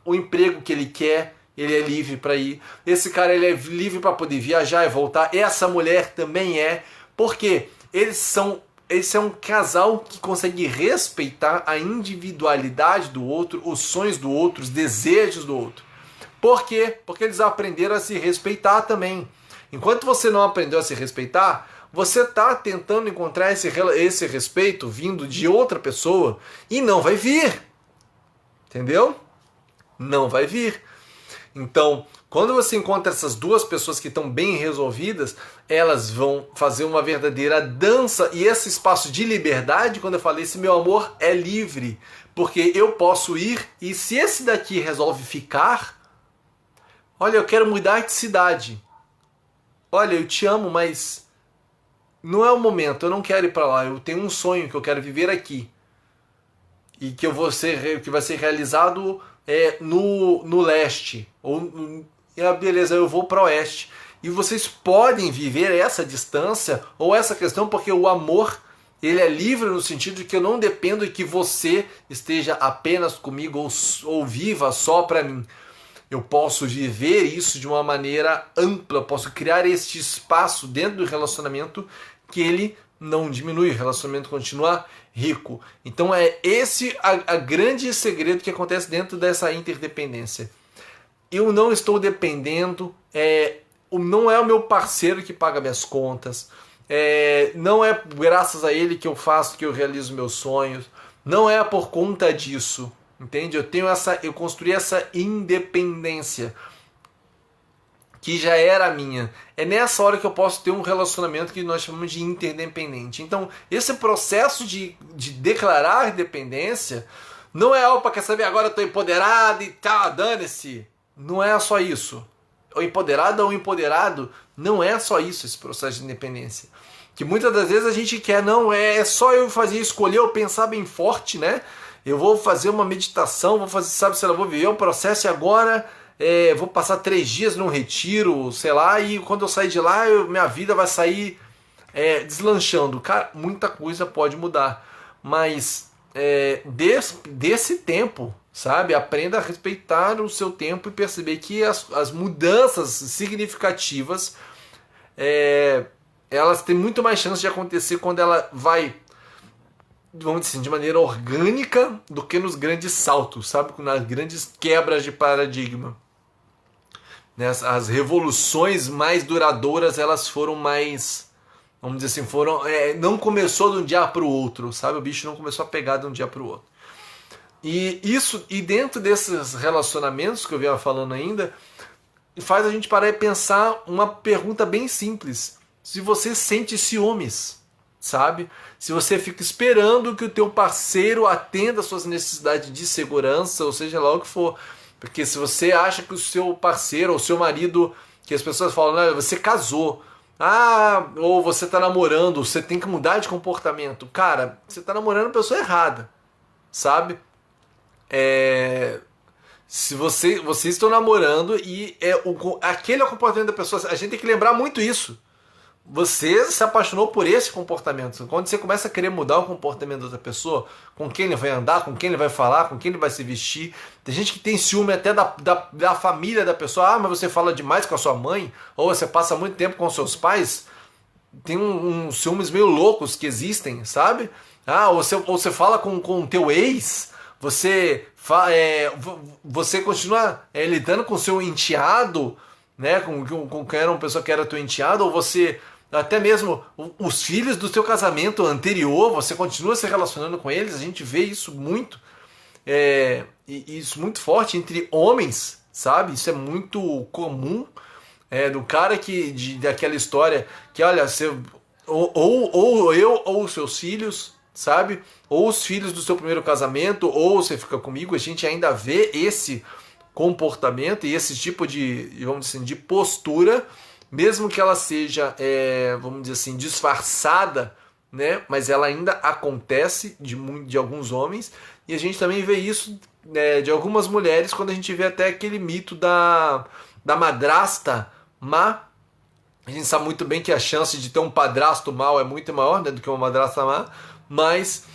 o emprego que ele quer, ele é livre para ir. Esse cara, ele é livre para poder viajar e voltar. Essa mulher também é. Porque esse é um casal que consegue respeitar a individualidade do outro, os sonhos do outro, os desejos do outro. Por quê? Porque eles aprenderam a se respeitar também. Enquanto você não aprendeu a se respeitar, você está tentando encontrar esse respeito vindo de outra pessoa e não vai vir. Entendeu? Não vai vir. Então, quando você encontra essas duas pessoas que estão bem resolvidas, elas vão fazer uma verdadeira dança. E esse espaço de liberdade, quando eu falei, esse meu amor é livre. Porque eu posso ir e se esse daqui resolve ficar, olha, eu quero mudar de cidade. Olha, eu te amo, mas não é o momento, eu não quero ir para lá. Eu tenho um sonho que eu quero viver aqui. E que vai ser realizado no leste. Beleza, eu vou para o oeste. E vocês podem viver essa distância ou essa questão, porque o amor, ele é livre no sentido de que eu não dependo de que você esteja apenas comigo ou viva só para mim. Eu posso viver isso de uma maneira ampla, posso criar este espaço dentro do relacionamento que ele não diminui, o relacionamento continua rico. Então é esse a grande segredo que acontece dentro dessa interdependência. Eu não estou dependendo, não é o meu parceiro que paga minhas contas, não é graças a ele que eu faço, que eu realizo meus sonhos, não é por conta disso, entende? Eu construí essa independência que já era minha. É nessa hora que eu posso ter um relacionamento que nós chamamos de interdependente. Então, esse processo de declarar dependência Não é, opa, quer saber, agora eu tô empoderado e tá, dane-se. Não é só isso. O empoderado ou o empoderado não é só isso, esse processo de independência. Que muitas das vezes a gente quer, não, é só eu fazer, escolher, eu pensar bem forte, né? Eu vou fazer uma meditação, vou fazer, sabe, sei lá, vou viver um processo e agora vou passar 3 dias num retiro, sei lá, e quando eu sair de lá, minha vida vai sair deslanchando. Cara, muita coisa pode mudar, mas desse tempo, sabe, aprenda a respeitar o seu tempo e perceber que as mudanças significativas, elas têm muito mais chance de acontecer quando ela vai, vamos dizer assim, de maneira orgânica do que nos grandes saltos, sabe, nas grandes quebras de paradigma. As revoluções mais duradouras, elas foram mais, vamos dizer assim, não começou de um dia para o outro, sabe? O bicho não começou a pegar de um dia para o outro. E dentro desses relacionamentos que eu vinha falando ainda, faz a gente parar e pensar uma pergunta bem simples. Se você sente ciúmes, sabe? Se você fica esperando que o teu parceiro atenda às suas necessidades de segurança, ou seja lá o que for. Porque se você acha que o seu parceiro ou o seu marido, que as pessoas falam, não, você casou, ou você está namorando, você tem que mudar de comportamento. Cara, você está namorando a pessoa errada, sabe? Se vocês estão namorando e aquele é o comportamento da pessoa, a gente tem que lembrar muito isso. Você se apaixonou por esse comportamento. Quando você começa a querer mudar o comportamento da outra pessoa, com quem ele vai andar, com quem ele vai falar, com quem ele vai se vestir. Tem gente que tem ciúme até da família da pessoa. Mas você fala demais com a sua mãe, ou você passa muito tempo com os seus pais. Tem uns ciúmes meio loucos que existem, sabe? Ou você fala com o teu ex, você continua lidando com o seu enteado, né? Com quem era uma pessoa que era teu enteado, ou você... Até mesmo os filhos do seu casamento anterior, você continua se relacionando com eles. A gente vê isso muito, isso muito forte entre homens, sabe? Isso é muito comum, do cara daquela história que, olha, ou eu ou os seus filhos, sabe? Ou os filhos do seu primeiro casamento, ou você fica comigo. A gente ainda vê esse comportamento e esse tipo de, vamos dizer assim, de postura, mesmo que ela seja, vamos dizer assim, disfarçada, né? Mas ela ainda acontece de alguns homens, e a gente também vê isso de algumas mulheres, quando a gente vê até aquele mito da madrasta má. A gente sabe muito bem que a chance de ter um padrasto mau é muito maior, né, do que uma madrasta má, mas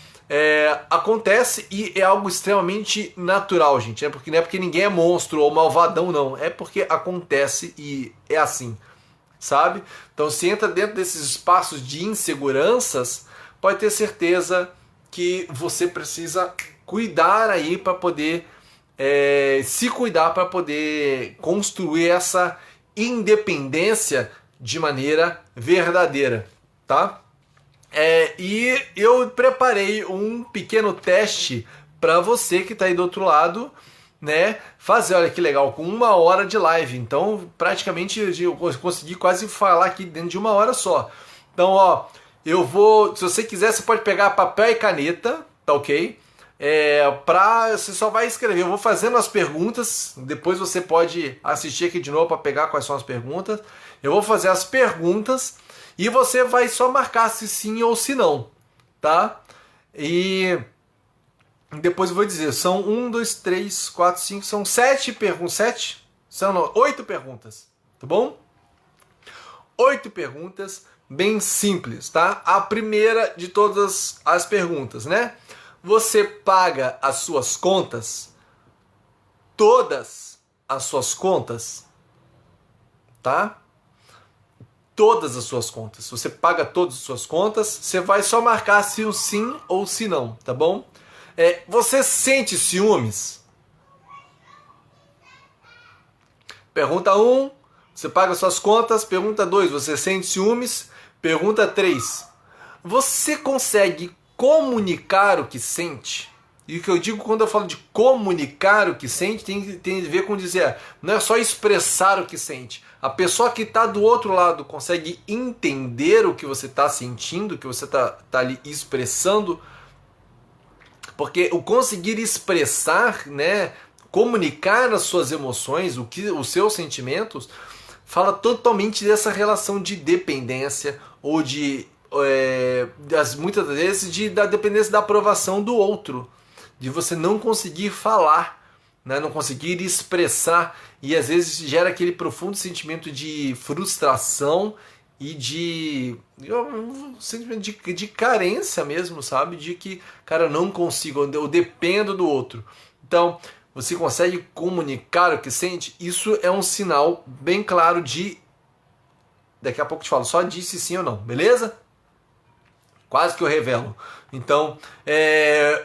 acontece e é algo extremamente natural, gente. Não é porque ninguém é monstro ou malvadão, não. É porque acontece e é assim, sabe? Então, se entra dentro desses espaços de inseguranças, pode ter certeza que você precisa cuidar aí para poder se cuidar, para poder construir essa independência de maneira verdadeira, tá? E eu preparei um pequeno teste para você que está aí do outro lado, né, fazer. Olha que legal, com 1 hora de live. Então, praticamente eu consegui quase falar aqui dentro de 1 hora só. Então, ó, eu vou, se você quiser, você pode pegar papel e caneta, tá ok? Você só vai escrever. Eu vou fazendo as perguntas, depois você pode assistir aqui de novo para pegar quais são as perguntas. Eu vou fazer as perguntas e você vai só marcar se sim ou se não, tá? E depois eu vou dizer, são 1, 2, 3, 4, 5, são 7 perguntas. 7? São não, 8 perguntas, tá bom? 8 perguntas bem simples, tá? A primeira de todas as perguntas, né? Você paga as suas contas? Todas as suas contas? Tá? Todas as suas contas. Você paga todas as suas contas. Você vai só marcar se o sim ou se não, tá bom? Você sente ciúmes? Pergunta 1, você paga suas contas. Pergunta 2, você sente ciúmes? Pergunta 3, você consegue comunicar o que sente? E o que eu digo quando eu falo de comunicar o que sente tem a ver com dizer, não é só expressar o que sente. A pessoa que está do outro lado consegue entender o que você está sentindo, o que você está ali expressando Porque o conseguir expressar, né, comunicar as suas emoções, os seus sentimentos, fala totalmente dessa relação de dependência ou de muitas vezes da dependência da aprovação do outro, de você não conseguir falar, né, não conseguir expressar, e às vezes gera aquele profundo sentimento de frustração e um sentimento de carência mesmo, sabe? De que, cara, eu não consigo, eu dependo do outro. Então, você consegue comunicar o que sente? Isso é um sinal bem claro de... Daqui a pouco eu te falo, só disse sim ou não, beleza? Quase que eu revelo. Então,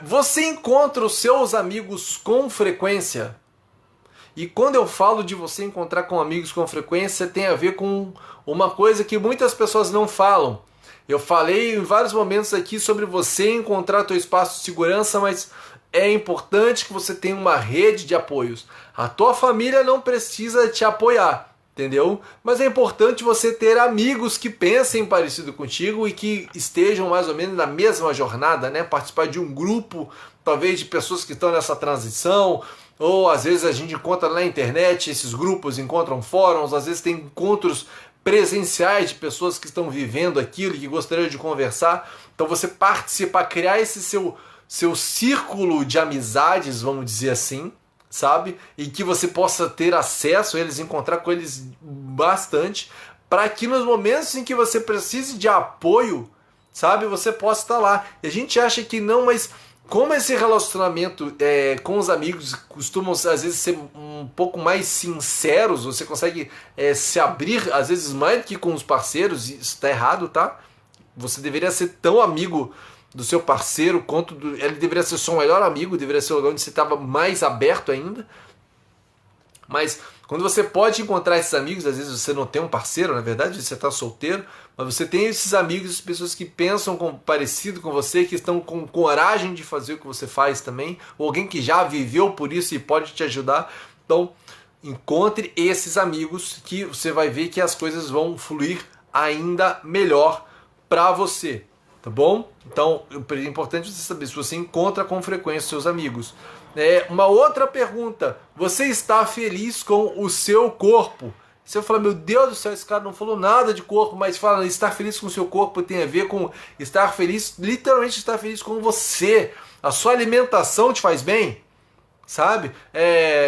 você encontra os seus amigos com frequência? E quando eu falo de você encontrar com amigos com frequência, tem a ver com uma coisa que muitas pessoas não falam. Eu falei em vários momentos aqui sobre você encontrar seu espaço de segurança, mas é importante que você tenha uma rede de apoios. A tua família não precisa te apoiar, entendeu? Mas é importante você ter amigos que pensem parecido contigo e que estejam mais ou menos na mesma jornada, né? Participar de um grupo, talvez de pessoas que estão nessa transição, ou às vezes a gente encontra na internet, esses grupos encontram fóruns, às vezes tem encontros presenciais de pessoas que estão vivendo aquilo e que gostariam de conversar. Então você participar, criar esse seu círculo de amizades, vamos dizer assim, sabe? E que você possa ter acesso a eles, encontrar com eles bastante, para que nos momentos em que você precise de apoio, sabe? Você possa estar lá. E a gente acha que não, mas como esse relacionamento com os amigos costumam às vezes ser um pouco mais sinceros, você consegue se abrir às vezes mais do que com os parceiros, isso está errado, tá? Você deveria ser tão amigo do seu parceiro quanto ele deveria ser seu melhor amigo, deveria ser o lugar onde você estava mais aberto ainda. Mas quando você pode encontrar esses amigos, às vezes você não tem um parceiro, na verdade você está solteiro, mas você tem esses amigos, essas pessoas que pensam parecido com você, que estão com coragem de fazer o que você faz também, ou alguém que já viveu por isso e pode te ajudar. Então encontre esses amigos que você vai ver que as coisas vão fluir ainda melhor para você. Tá bom? Então, é importante você saber se você encontra com frequência seus amigos. Uma outra pergunta. Você está feliz com o seu corpo? Você vai falar, meu Deus do céu, esse cara não falou nada de corpo, mas fala, estar feliz com o seu corpo tem a ver com estar feliz, literalmente estar feliz com você. A sua alimentação te faz bem? Sabe?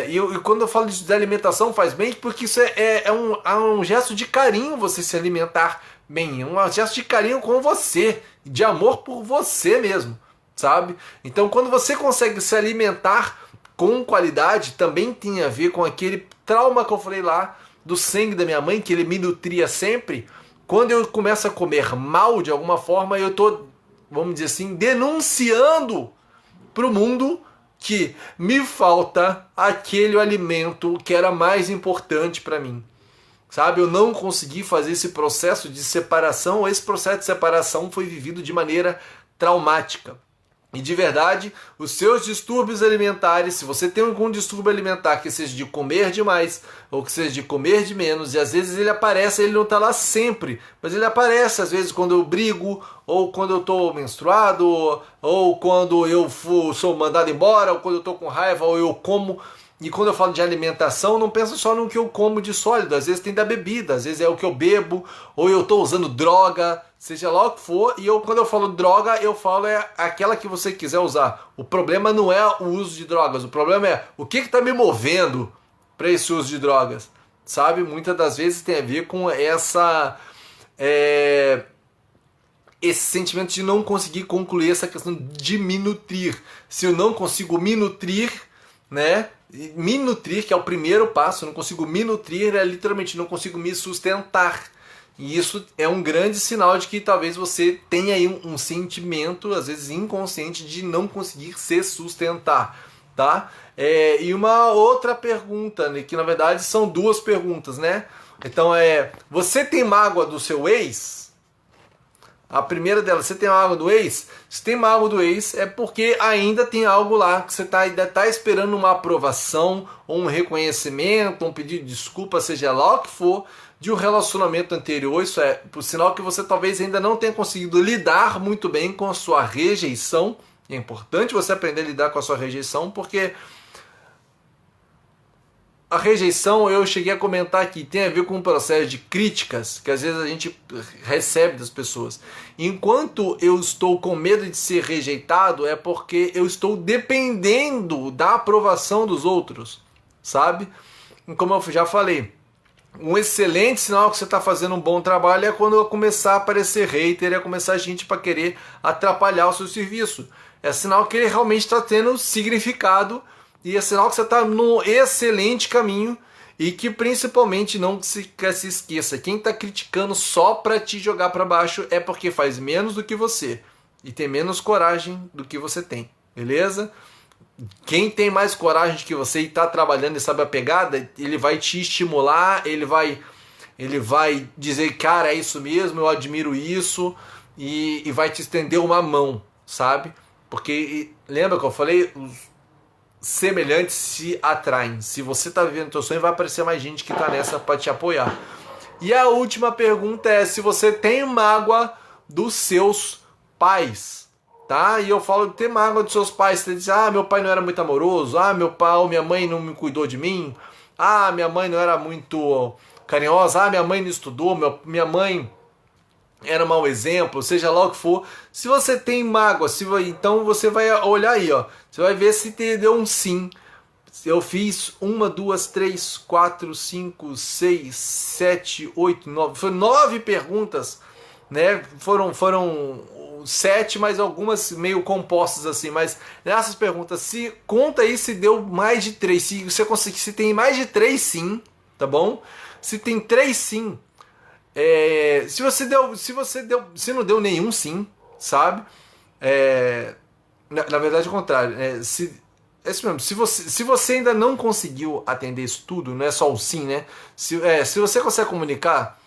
E quando eu falo de alimentação faz bem, porque isso é um gesto de carinho você se alimentar bem, é um gesto de carinho com você, de amor por você mesmo, sabe? Então quando você consegue se alimentar com qualidade, também tem a ver com aquele trauma que eu falei lá do sangue da minha mãe, que ele me nutria sempre. Quando eu começo a comer mal de alguma forma, eu tô, vamos dizer assim, denunciando pro mundo que me falta aquele alimento que era mais importante para mim. Sabe, eu não consegui fazer esse processo de separação, esse processo de separação foi vivido de maneira traumática. E de verdade, os seus distúrbios alimentares, se você tem algum distúrbio alimentar que seja de comer demais ou que seja de comer de menos, e às vezes ele aparece, ele não está lá sempre, mas ele aparece às vezes quando eu brigo, ou quando eu estou menstruado, ou quando eu sou mandado embora, ou quando eu estou com raiva, ou eu como. E quando eu falo de alimentação, não penso só no que eu como de sólido, às vezes tem da bebida, às vezes é o que eu bebo, ou eu estou usando droga, seja lá o que for, e quando eu falo droga, eu falo aquela que você quiser usar. O problema não é o uso de drogas, o problema é o que está me movendo para esse uso de drogas, sabe? Muitas das vezes tem a ver com esse sentimento de não conseguir concluir essa questão de me nutrir. Se eu não consigo me nutrir, né? Me nutrir, que é o primeiro passo, eu não consigo me nutrir, literalmente não consigo me sustentar. E isso é um grande sinal de que talvez você tenha aí um sentimento, às vezes inconsciente, de não conseguir se sustentar, tá? E uma outra pergunta, né, que na verdade são duas perguntas, né? Então você tem mágoa do seu ex? A primeira delas, você tem mágoa do ex? Se tem mágoa do ex, é porque ainda tem algo lá que você ainda está esperando uma aprovação, ou um reconhecimento, um pedido de desculpa, seja lá o que for, de um relacionamento anterior. Isso é por sinal que você talvez ainda não tenha conseguido lidar muito bem com a sua rejeição, E é importante você aprender a lidar com a sua rejeição, porque a rejeição, eu cheguei a comentar aqui, tem a ver com um processo de críticas que às vezes a gente recebe das pessoas. Enquanto eu estou com medo de ser rejeitado, é porque eu estou dependendo da aprovação dos outros, sabe? E como eu já falei, um excelente sinal que você está fazendo um bom trabalho é quando começar a aparecer hater, é começar a gente para querer atrapalhar o seu serviço. É sinal que ele realmente está tendo significado. E é sinal que você está no excelente caminho e que principalmente não se esqueça, quem está criticando só para te jogar para baixo é porque faz menos do que você e tem menos coragem do que você tem, beleza? Quem tem mais coragem do que você e está trabalhando e sabe a pegada, ele vai te estimular, ele vai dizer, cara, é isso mesmo, eu admiro isso e vai te estender uma mão, sabe? Porque lembra que eu falei, semelhantes se atraem. Se você está vivendo o seu sonho, vai aparecer mais gente que está nessa para te apoiar. E a última pergunta é se você tem mágoa dos seus pais, tá? E eu falo de ter mágoa dos seus pais. Você diz, meu pai não era muito amoroso, meu pai ou minha mãe não me cuidou de mim, minha mãe não era muito carinhosa, minha mãe não estudou, minha mãe era um mau exemplo, seja lá o que for. Se você tem mágoa, então você vai olhar aí, ó. Você vai ver se te deu um sim. Eu fiz 1, 2, 3, 4, 5, 6, 7, 8, 9. Foram 9 perguntas, né? Foram 7, mas algumas meio compostas assim. Mas nessas perguntas, conta aí se deu mais de 3. Se você conseguir, se tem mais de 3 sim, tá bom? Se tem 3 sim. Se não deu nenhum sim, sabe? Na verdade é o contrário. É isso mesmo. Se você ainda não conseguiu atender isso tudo, não é só o sim, né? Se você consegue comunicar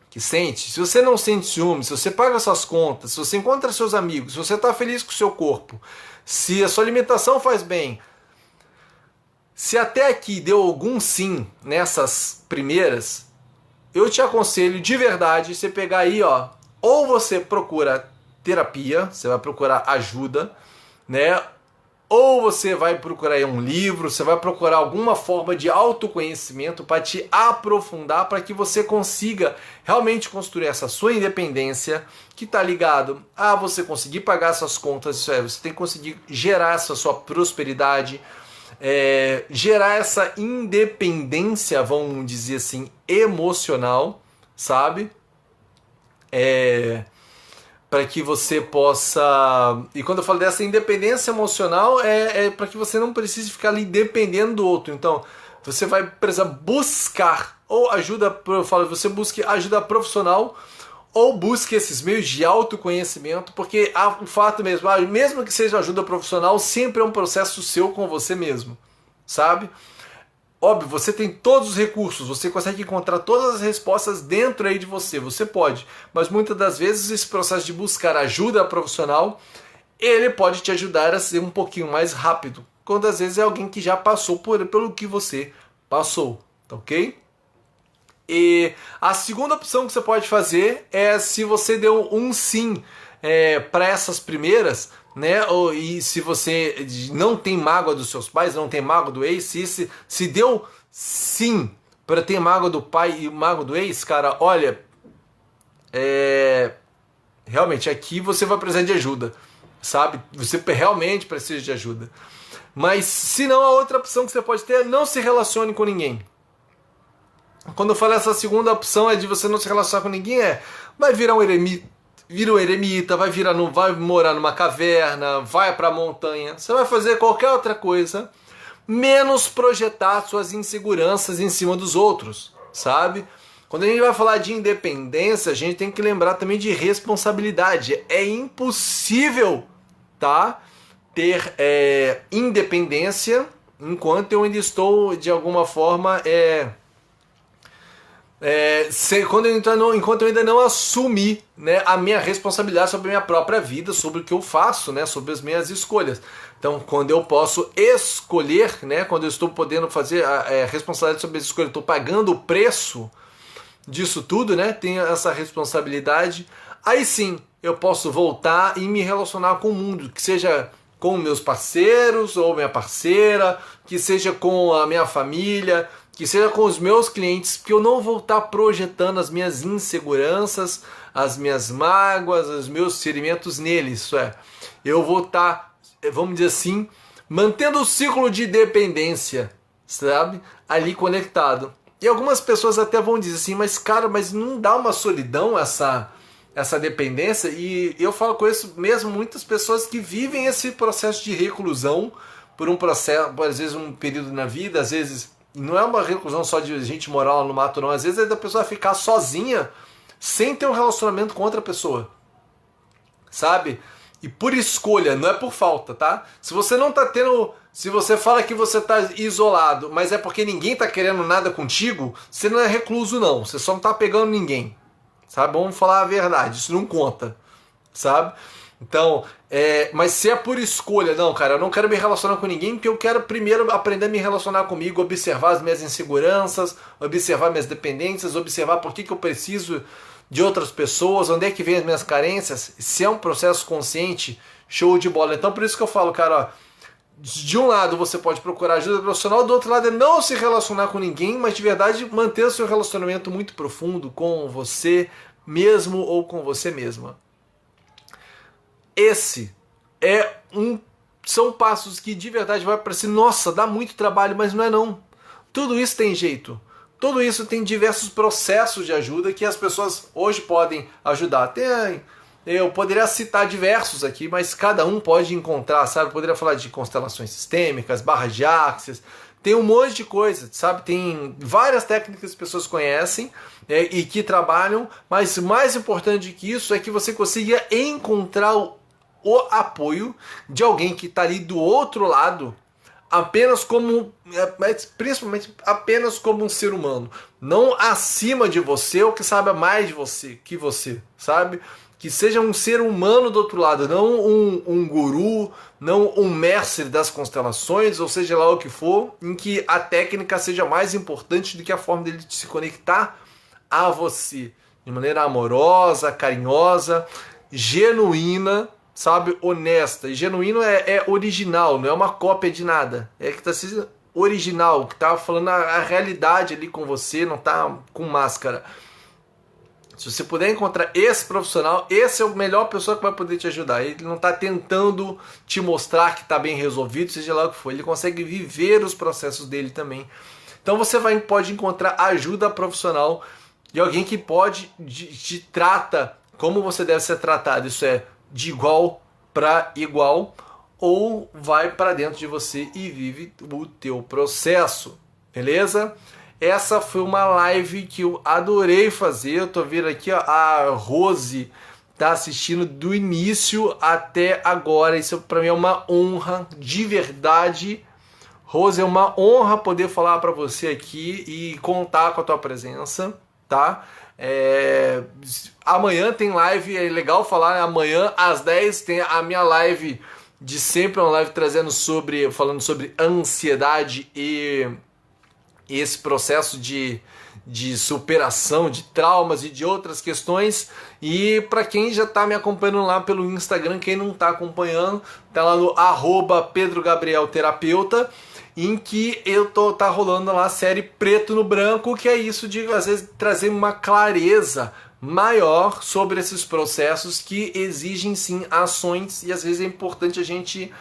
que sente, se você não sente ciúme, se você paga suas contas, se você encontra seus amigos, se você está feliz com o seu corpo, se a sua alimentação faz bem, se até aqui deu algum sim nessas primeiras, eu te aconselho de verdade você pegar aí, ó, ou você procura terapia, você vai procurar ajuda, né? Ou você vai procurar aí um livro, você vai procurar alguma forma de autoconhecimento para te aprofundar, para que você consiga realmente construir essa sua independência, que está ligado a você conseguir pagar suas contas, isso é, você tem que conseguir gerar essa sua prosperidade, gerar essa independência, vamos dizer assim, emocional, sabe? Para que você possa... E quando eu falo dessa independência emocional, é para que você não precise ficar ali dependendo do outro. Então, você vai precisar buscar ou ajuda, eu falo, você busque ajuda profissional ou busque esses meios de autoconhecimento, porque o fato mesmo que seja ajuda profissional, sempre é um processo seu com você mesmo, sabe? Óbvio, você tem todos os recursos, você consegue encontrar todas as respostas dentro aí de você, você pode, mas muitas das vezes esse processo de buscar ajuda profissional, ele pode te ajudar a ser um pouquinho mais rápido, quando às vezes é alguém que já passou pelo que você passou, tá ok? E a segunda opção que você pode fazer é se você deu um sim para essas primeiras, né? E se você não tem mágoa dos seus pais, não tem mágoa do ex, se deu sim para ter mágoa do pai e mágoa do ex, cara, olha, realmente aqui você vai precisar de ajuda, sabe? Você realmente precisa de ajuda. Mas se não, a outra opção que você pode ter é não se relacione com ninguém. Quando eu falo essa segunda opção é de você não se relacionar com ninguém, vai virar um eremita, vai morar numa caverna, vai pra montanha, você vai fazer qualquer outra coisa, menos projetar suas inseguranças em cima dos outros, sabe? Quando a gente vai falar de independência, a gente tem que lembrar também de responsabilidade. É impossível, tá, ter independência enquanto eu ainda estou, de alguma forma, enquanto eu ainda não assumi, né, a minha responsabilidade sobre a minha própria vida, sobre o que eu faço, né, sobre as minhas escolhas. Então, quando eu posso escolher, né, quando eu estou podendo fazer a responsabilidade sobre as escolhas, estou pagando o preço disso tudo, né, tenho essa responsabilidade, aí sim eu posso voltar e me relacionar com o mundo, que seja com meus parceiros ou minha parceira, que seja com a minha família, que seja com os meus clientes, porque eu não vou estar projetando as minhas inseguranças, as minhas mágoas, os meus ferimentos neles. Isso é, eu vou estar, vamos dizer assim, mantendo o ciclo de dependência, sabe? Ali conectado. E algumas pessoas até vão dizer assim, mas cara, mas não dá uma solidão essa dependência? E eu falo com isso mesmo, muitas pessoas que vivem esse processo de reclusão por um processo, por às vezes um período na vida, às vezes não é uma reclusão só de gente morar lá no mato, não. Às vezes é da pessoa ficar sozinha sem ter um relacionamento com outra pessoa, sabe? E por escolha, não é por falta, tá? Se você não tá tendo, se você fala que você tá isolado, mas é porque ninguém tá querendo nada contigo, você não é recluso não, você só não tá pegando ninguém, sabe? Vamos falar a verdade, isso não conta, sabe? Então, mas se é por escolha, não, cara, eu não quero me relacionar com ninguém porque eu quero primeiro aprender a me relacionar comigo, observar as minhas inseguranças, observar minhas dependências, observar por que eu preciso de outras pessoas, onde é que vem as minhas carências. Se é um processo consciente, show de bola. Então, por isso que eu falo, cara, ó, de um lado você pode procurar ajuda profissional, do outro lado é não se relacionar com ninguém, mas de verdade manter o seu relacionamento muito profundo com você mesmo ou com você mesma. Esse são passos que de verdade vai parecer, nossa, dá muito trabalho, mas não é não. Tudo isso tem jeito. Tudo isso tem diversos processos de ajuda que as pessoas hoje podem ajudar. Eu poderia citar diversos aqui, mas cada um pode encontrar, sabe? Eu poderia falar de constelações sistêmicas, barras de axis, tem um monte de coisa, sabe? Tem várias técnicas que as pessoas conhecem e que trabalham, mas mais importante que isso é que você consiga encontrar o apoio de alguém que está ali do outro lado, apenas como, mas principalmente apenas como um ser humano, não acima de você ou que saiba mais de você que você, sabe? Que seja um ser humano do outro lado, não um guru, não um mestre das constelações, ou seja lá o que for, em que a técnica seja mais importante do que a forma dele de se conectar a você, de maneira amorosa, carinhosa, genuína, sabe, honesta. E genuíno é original, não é uma cópia de nada. É que está sendo original, que está falando a realidade ali com você, não está com máscara. Se você puder encontrar esse profissional, esse é a melhor pessoa que vai poder te ajudar. Ele não está tentando te mostrar que está bem resolvido, seja lá o que for. Ele consegue viver os processos dele também. Então você pode encontrar ajuda profissional de alguém que te trata como você deve ser tratado. Isso é, de igual para igual, ou vai para dentro de você e vive o teu processo, beleza? Essa foi uma live que eu adorei fazer. Eu tô vendo aqui, ó, a Rose tá assistindo do início até agora. Isso para mim é uma honra, de verdade. Rose, é uma honra poder falar para você aqui e contar com a tua presença, tá? Amanhã tem live, é legal falar, né? Amanhã às 10 tem a minha live de sempre, uma live falando sobre ansiedade e esse processo de superação de traumas e de outras questões. E para quem já está me acompanhando lá pelo Instagram, quem não está acompanhando, tá lá no @PedroGabrielTerapeuta, em que tá rolando lá a série Preto no Branco, que é isso de às vezes trazer uma clareza maior sobre esses processos que exigem sim ações, e às vezes é importante a gente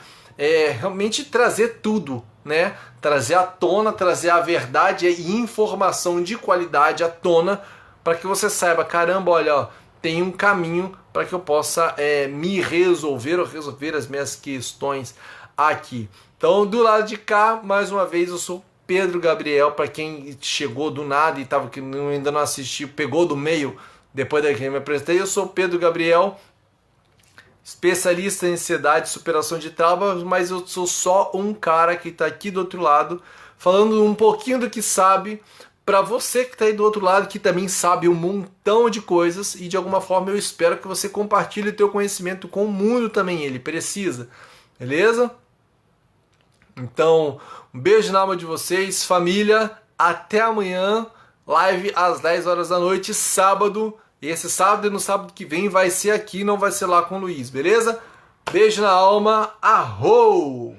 realmente trazer tudo, né? Trazer à tona, trazer a verdade e informação de qualidade à tona, para que você saiba, caramba, olha, ó, tem um caminho para que eu possa me resolver ou resolver as minhas questões aqui. Então, do lado de cá, mais uma vez, eu sou Pedro Gabriel. Para quem chegou do nada e que ainda não assistiu, pegou do meio depois da que eu me apresentei, eu sou Pedro Gabriel, especialista em ansiedade e superação de traumas, mas eu sou só um cara que está aqui do outro lado, falando um pouquinho do que sabe, para você que está aí do outro lado, que também sabe um montão de coisas, e de alguma forma eu espero que você compartilhe o teu conhecimento com o mundo também, ele precisa, beleza? Então, um beijo na alma de vocês, família, até amanhã, live às 10 horas da noite, sábado, Esse sábado e no sábado que vem vai ser aqui, não vai ser lá com o Luiz, beleza? Beijo na alma, arrou!